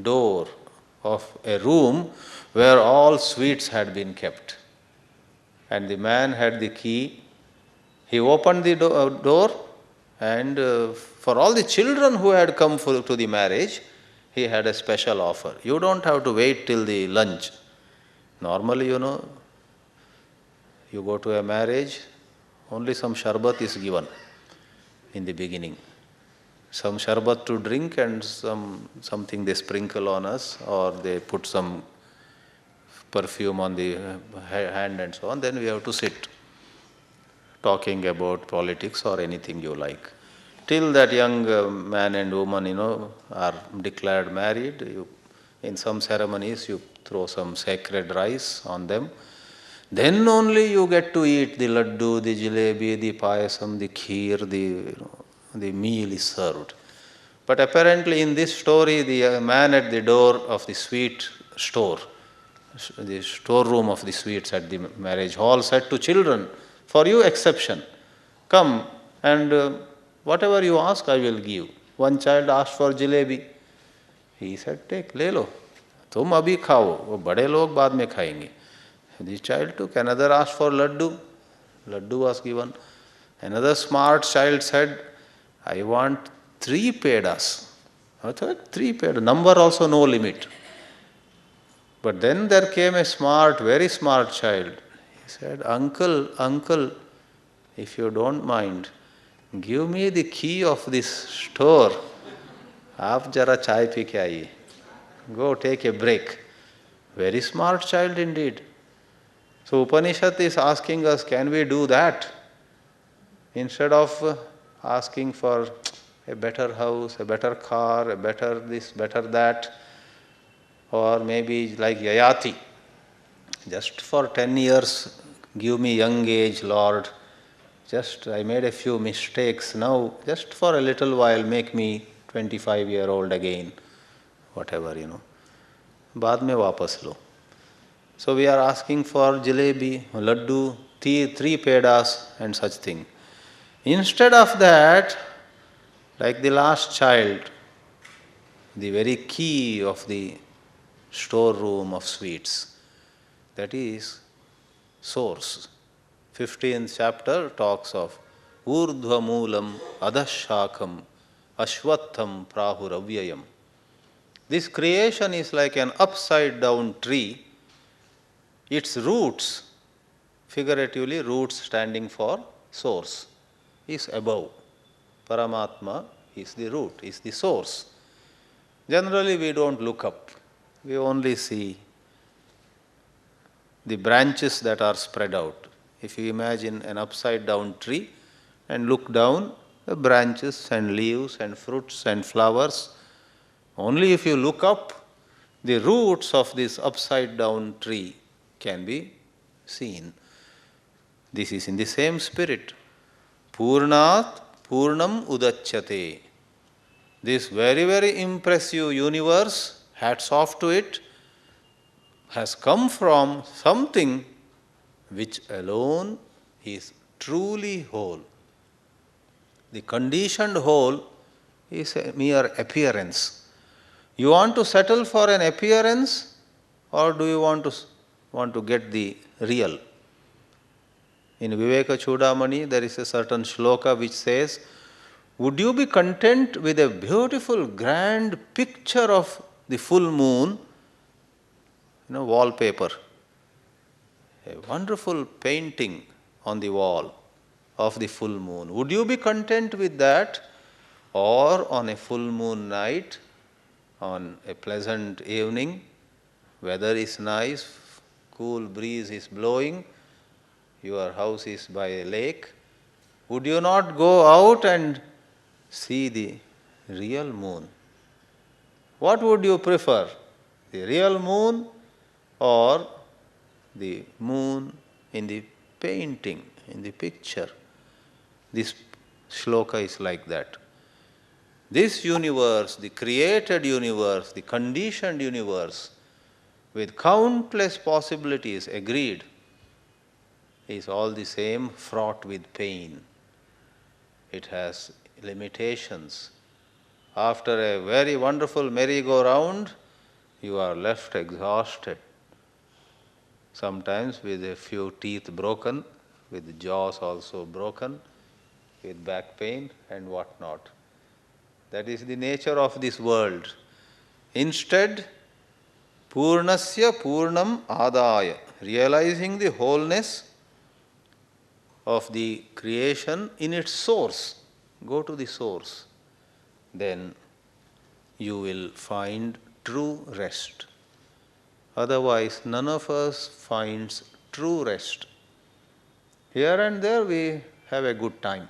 door of a room where all sweets had been kept. And the man had the key. He opened the door, and for all the children who had come to the marriage, he had a special offer. You don't have to wait till the lunch. Normally, you go to a marriage, only some sharbat is given in the beginning. Some sharbat to drink and something they sprinkle on us, or they put some perfume on the hand and so on. Then we have to sit talking about politics or anything you like. Till that young man and woman, are declared married, in some ceremonies you throw some sacred rice on them. Then only you get to eat the laddu, the jalebi, the payasam, the kheer, the meal is served. But apparently in this story, the man at the door of the sweet store, the storeroom of the sweets at the marriage hall, said to children, for you exception, come and whatever you ask I will give. One child asked for jalebi. He said, take, le lo. Tum abhi khao, wo bade log baad mein khayenge. The child took. Another asked for laddu. Laddu was given. Another smart child said, I want 3 pedas. I thought, 3 pedas, number also no limit. But then there came a smart, very smart child. He said, uncle, if you don't mind, give me the key of this store. Aap jara chai pi ke aiye. Go take a break. Very smart child indeed. So Upanishad is asking us, can we do that? Instead of asking for a better house, a better car, a better this, better that, or maybe like Yayati, just for 10 years, give me young age, Lord. Just I made a few mistakes now, just for a little while, make me 25-year-old again, whatever, Baad mein wapas lo. So we are asking for jalebi, laddu, 3 pedas and such thing. Instead of that, like the last child, the very key of the storeroom of sweets, that is source. 15th chapter talks of urdhva moolam adashakam ashwatham prahuravyayam. This creation is like an upside down tree. Its roots, figuratively roots standing for source, is above. Paramatma is the root, is the source. Generally we don't look up. We only see the branches that are spread out. If you imagine an upside down tree and look down, the branches and leaves and fruits and flowers. Only if you look up, the roots of this upside down tree can be seen. This is in the same spirit. Purnat Purnam Udachyate. This very, very impressive universe, hats off to it, has come from something which alone is truly whole. The conditioned whole is a mere appearance. You want to settle for an appearance, or do you want to get the real? In Viveka Chudamani, there is a certain shloka which says, would you be content with a beautiful, grand picture of the full moon, wallpaper, a wonderful painting on the wall of the full moon? Would you be content with that? Or on a full moon night, on a pleasant evening, weather is nice, cool breeze is blowing, your house is by a lake, would you not go out and see the real moon? What would you prefer, the real moon or the moon in the painting, in the picture? This shloka is like that. This universe, the created universe, the conditioned universe, with countless possibilities, agreed, is all the same fraught with pain. It has limitations. After a very wonderful merry-go-round, you are left exhausted, sometimes with a few teeth broken, with jaws also broken, with back pain and whatnot. That is the nature of this world. Instead, Purnasya Purnam Adaya, realizing the wholeness of the creation in its source. Go to the source. Then you will find true rest. Otherwise, none of us finds true rest. Here and there we have a good time.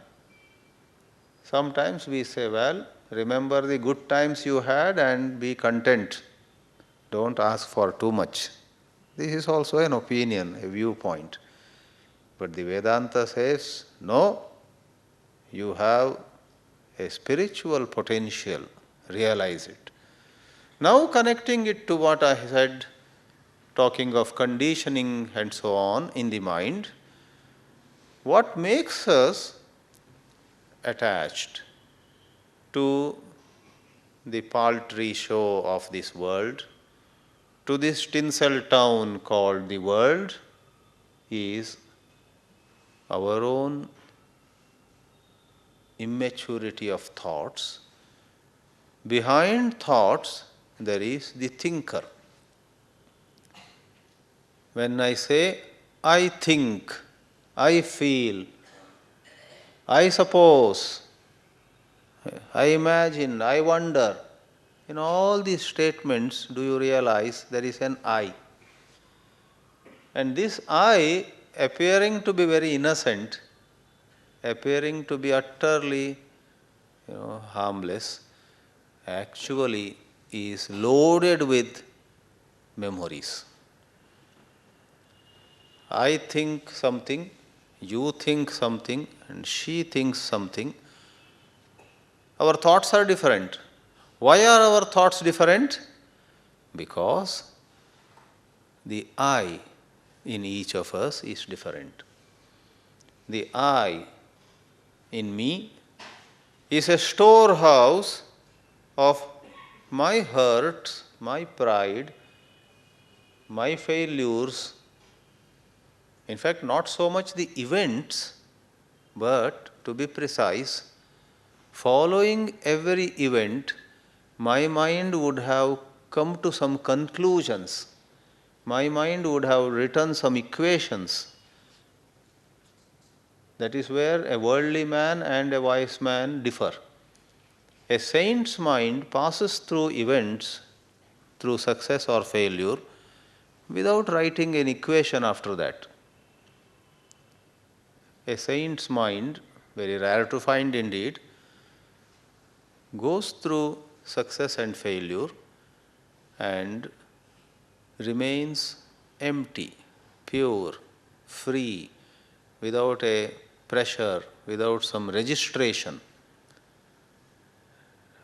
Sometimes we say, well, remember the good times you had and be content. Don't ask for too much. This is also an opinion, a viewpoint. But the Vedanta says, no, you have a spiritual potential, realize it. Now connecting it to what I said, talking of conditioning and so on in the mind, what makes us attached to the paltry show of this world, to this tinsel town called the world, is our own immaturity of thoughts. Behind thoughts, there is the thinker. When I say, I think, I feel, I suppose, I imagine, I wonder, in all these statements, do you realize there is an I? And this I, appearing to be very innocent, appearing to be utterly harmless, actually is loaded with memories. I think something, you think something, and she thinks something. Our thoughts are different. Why are our thoughts different? Because the I in each of us is different. The I in me is a storehouse of my hurts, my pride, my failures. In fact, not so much the events, but to be precise, following every event, my mind would have come to some conclusions. My mind would have written some equations. That is where a worldly man and a wise man differ. A saint's mind passes through events, through success or failure, without writing an equation after that. A saint's mind, very rare to find indeed, goes through success and failure and remains empty, pure, free, without a pressure, without some registration.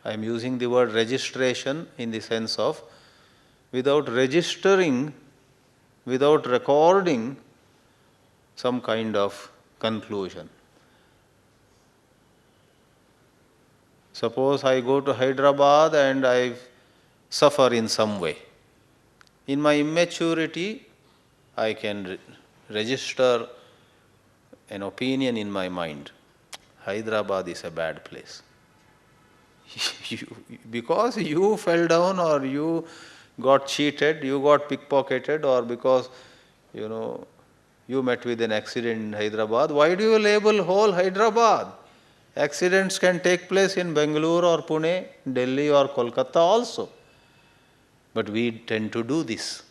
I am using the word registration in the sense of without registering, without recording some kind of conclusion. Suppose I go to Hyderabad and I suffer in some way. In my immaturity, I can register an opinion in my mind. Hyderabad is a bad place. Because you fell down or you got cheated, you got pickpocketed, or because you met with an accident in Hyderabad, why do you label whole Hyderabad? Accidents can take place in Bangalore or Pune, Delhi or Kolkata also. But we tend to do this.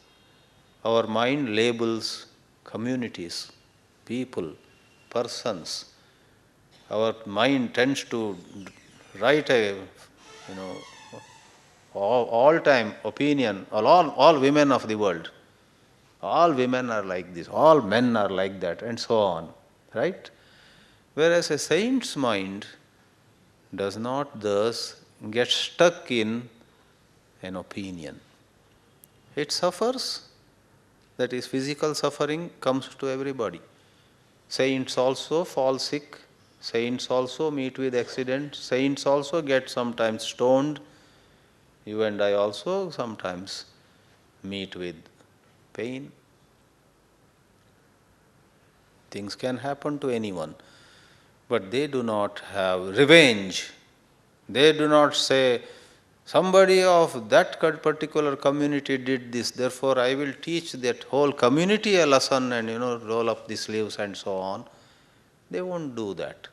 Our mind labels communities, people, persons. Our mind tends to write a all-time opinion, all women of the world. All women are like this, all men are like that, and so on. Right? Whereas a saint's mind does not thus get stuck in an opinion. It suffers, that is, physical suffering comes to everybody. Saints also fall sick. Saints also meet with accidents. Saints also get sometimes stoned. You and I also sometimes meet with pain. Things can happen to anyone. But they do not have revenge. They do not say, somebody of that particular community did this, therefore I will teach that whole community a lesson and roll up the sleeves and so on. They won't do that.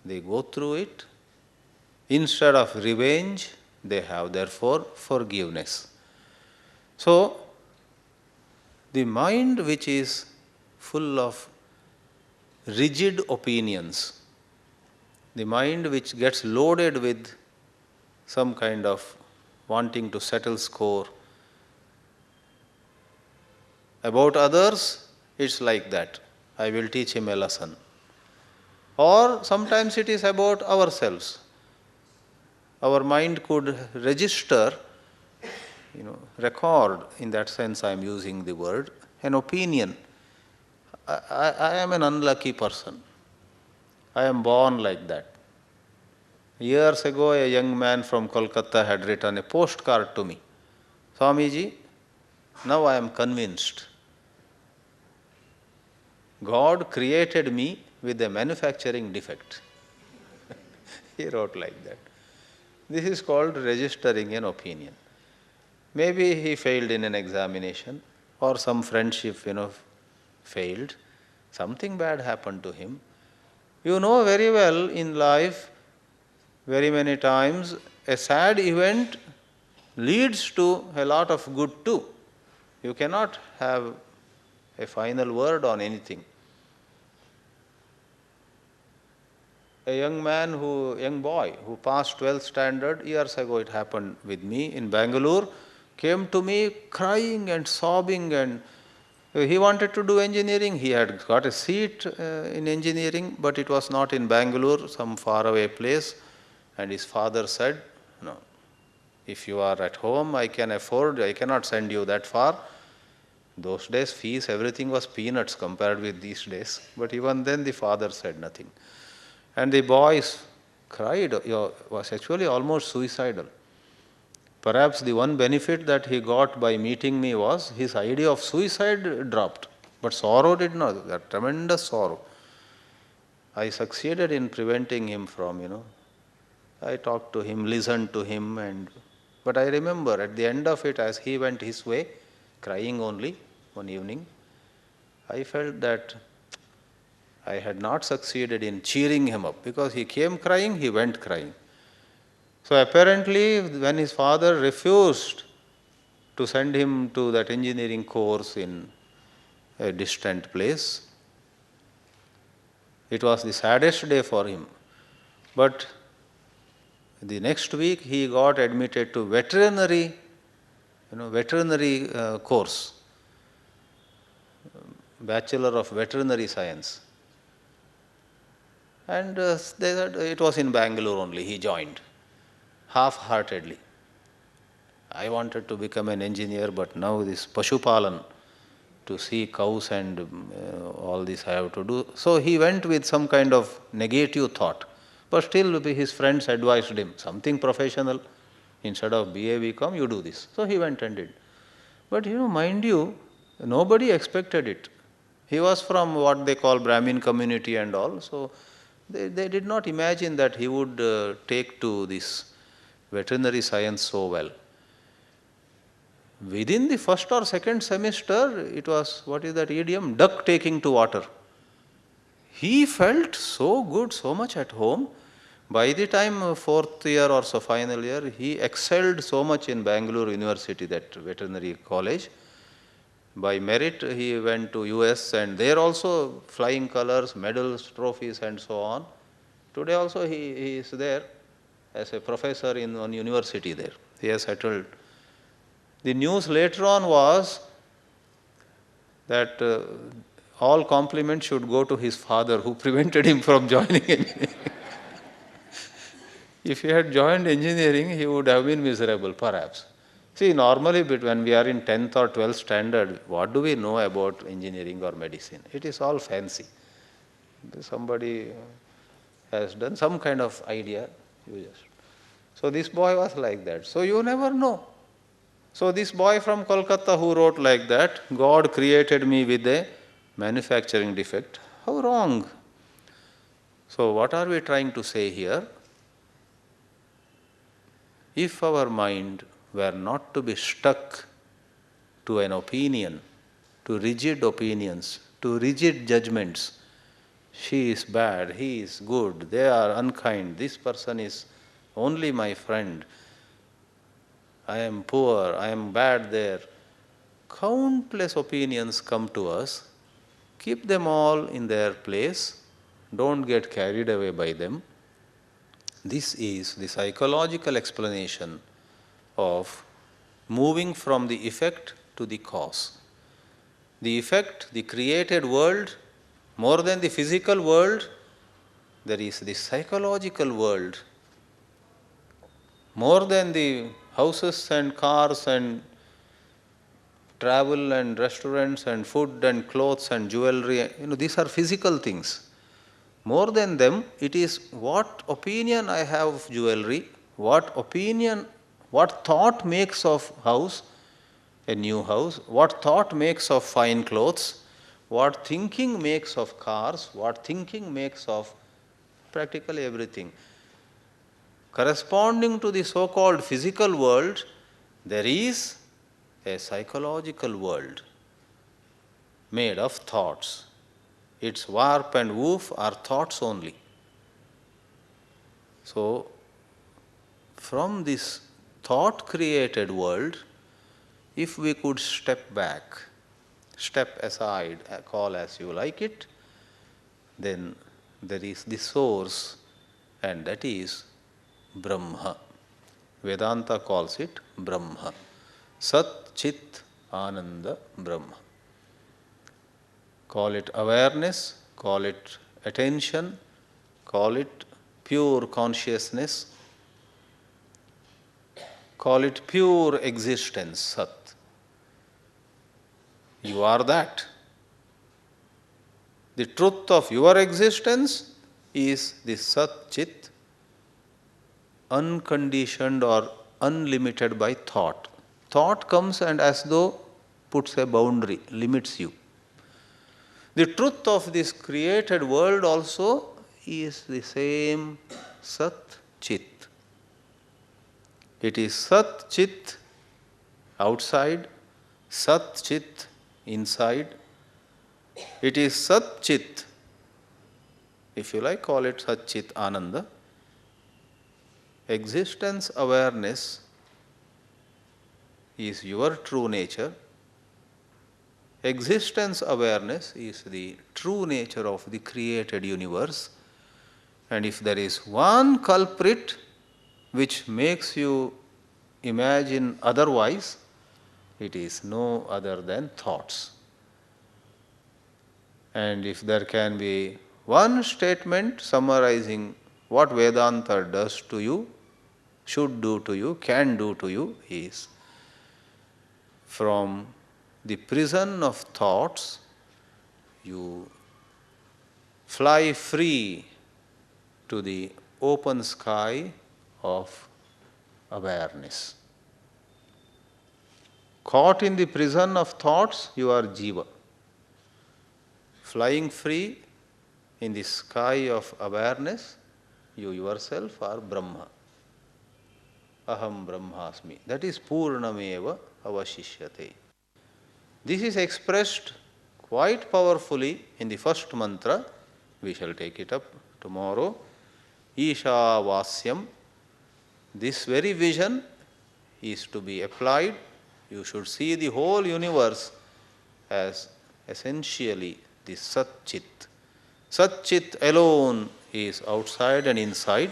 They go through it. Instead of revenge, they have therefore forgiveness. So, the mind which is full of rigid opinions, the mind which gets loaded with some kind of wanting to settle score about others, it's like that. I will teach him a lesson. Or sometimes it is about ourselves. Our mind could register, record, in that sense I am using the word, an opinion. I am an unlucky person. I am born like that. Years ago, a young man from Kolkata had written a postcard to me. Swamiji, now I am convinced. God created me with a manufacturing defect. He wrote like that. This is called registering an opinion. Maybe he failed in an examination or some friendship, failed. Something bad happened to him. You know very well in life, very many times, a sad event leads to a lot of good too. You cannot have a final word on anything. A young boy who passed 12th standard, years ago it happened with me in Bangalore, came to me crying and sobbing, and he wanted to do engineering. He had got a seat in engineering, but it was not in Bangalore, some faraway place. And his father said, no, if you are at home, I cannot send you that far. Those days, fees, everything was peanuts compared with these days. But even then, the father said nothing. And the boy cried, was actually almost suicidal. Perhaps the one benefit that he got by meeting me was his idea of suicide dropped. But sorrow did not, that tremendous sorrow. I succeeded in preventing him from, I talked to him, listened to him, but I remember at the end of it, as he went his way, crying only one evening, I felt that I had not succeeded in cheering him up, because he came crying, he went crying. So apparently, when his father refused to send him to that engineering course in a distant place, it was the saddest day for him. But the next week he got admitted to veterinary course, Bachelor of Veterinary Science. And they said it was in Bangalore only, he joined, half-heartedly. I wanted to become an engineer, but now this Pashupalan, to see cows and all this I have to do. So he went with some kind of negative thought. But still his friends advised him, something professional, instead of BA, BCom, you do this. So he went and did. But mind you, nobody expected it. He was from what they call Brahmin community and all, so they did not imagine that he would take to this veterinary science so well. Within the first or second semester, it was, what is that idiom? Duck taking to water. He felt so good, so much at home. By the time fourth year or so, final year, he excelled so much in Bangalore University, that veterinary college. By merit, he went to US, and there also flying colors, medals, trophies, and so on. Today also he is there as a professor in one university there. He has settled. The news later on was that all compliments should go to his father, who prevented him from joining engineering. If he had joined engineering, he would have been miserable, perhaps. See, normally when we are in 10th or 12th standard, what do we know about engineering or medicine? It is all fancy. Somebody has done some kind of idea. So this boy was like that. So you never know. So this boy from Kolkata who wrote like that, God created me with a manufacturing defect. How wrong? So what are we trying to say here? If our mind were not to be stuck to an opinion, to rigid opinions, to rigid judgments, she is bad, he is good, they are unkind, this person is only my friend, I am poor, I am bad there. Countless opinions come to us. Keep them all in their place. Don't get carried away by them. This is the psychological explanation of moving from the effect to the cause. The effect, the created world, more than the physical world, there is the psychological world. More than the houses and cars and travel and restaurants and food and clothes and jewelry, these are physical things. More than them, it is what opinion I have of jewelry, what thought makes of house, a new house, what thought makes of fine clothes, what thinking makes of cars, what thinking makes of practically everything. Corresponding to the so-called physical world, there is a psychological world made of thoughts. Its warp and woof are thoughts only. So, from this thought-created world, if we could step back, step aside, call as you like it, then there is the source, and that is Brahma. Vedanta calls it Brahma. Sat Chit Ananda Brahma. Call it awareness, call it attention, call it pure consciousness, call it pure existence, Sat. You are that. The truth of your existence is the Sat Chit, unconditioned or unlimited by thought. Thought comes and as though puts a boundary, limits you. The truth of this created world also is the same Sat Chit. It is Sat Chit outside, Sat Chit inside. It is Sat Chit, if you like, call it Sat Chit Ananda. Existence awareness is your true nature. Existence awareness is the true nature of the created universe. And if there is one culprit which makes you imagine otherwise, it is no other than thoughts. And if there can be one statement summarizing what Vedanta does to you, should do to you, can do to you, is from the prison of thoughts, you fly free to the open sky of awareness. Caught in the prison of thoughts, you are Jiva. Flying free in the sky of awareness, you yourself are Brahma. Aham Brahmasmi. That is Purnameva Avashishyate. This is expressed quite powerfully in the first mantra. We shall take it up tomorrow. Ishavasyam. This very vision is to be applied. You should see the whole universe as essentially the Sat Chit. Sat Chit alone is outside and inside,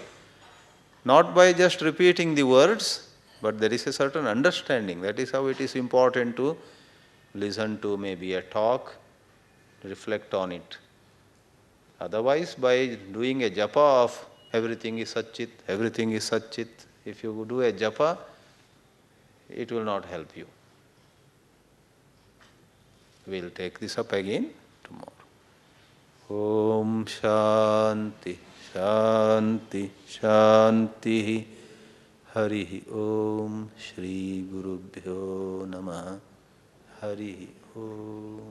not by just repeating the words, but there is a certain understanding. That is how it is important to listen to maybe a talk, reflect on it. Otherwise, by doing a japa of everything is Sat Chit, everything is Sat Chit, if you do a japa, it will not help you. We will take this up again tomorrow. Om Shanti Shanti Shanti. Hari Om. Shri Gurubhyo Namaha. Hari Om.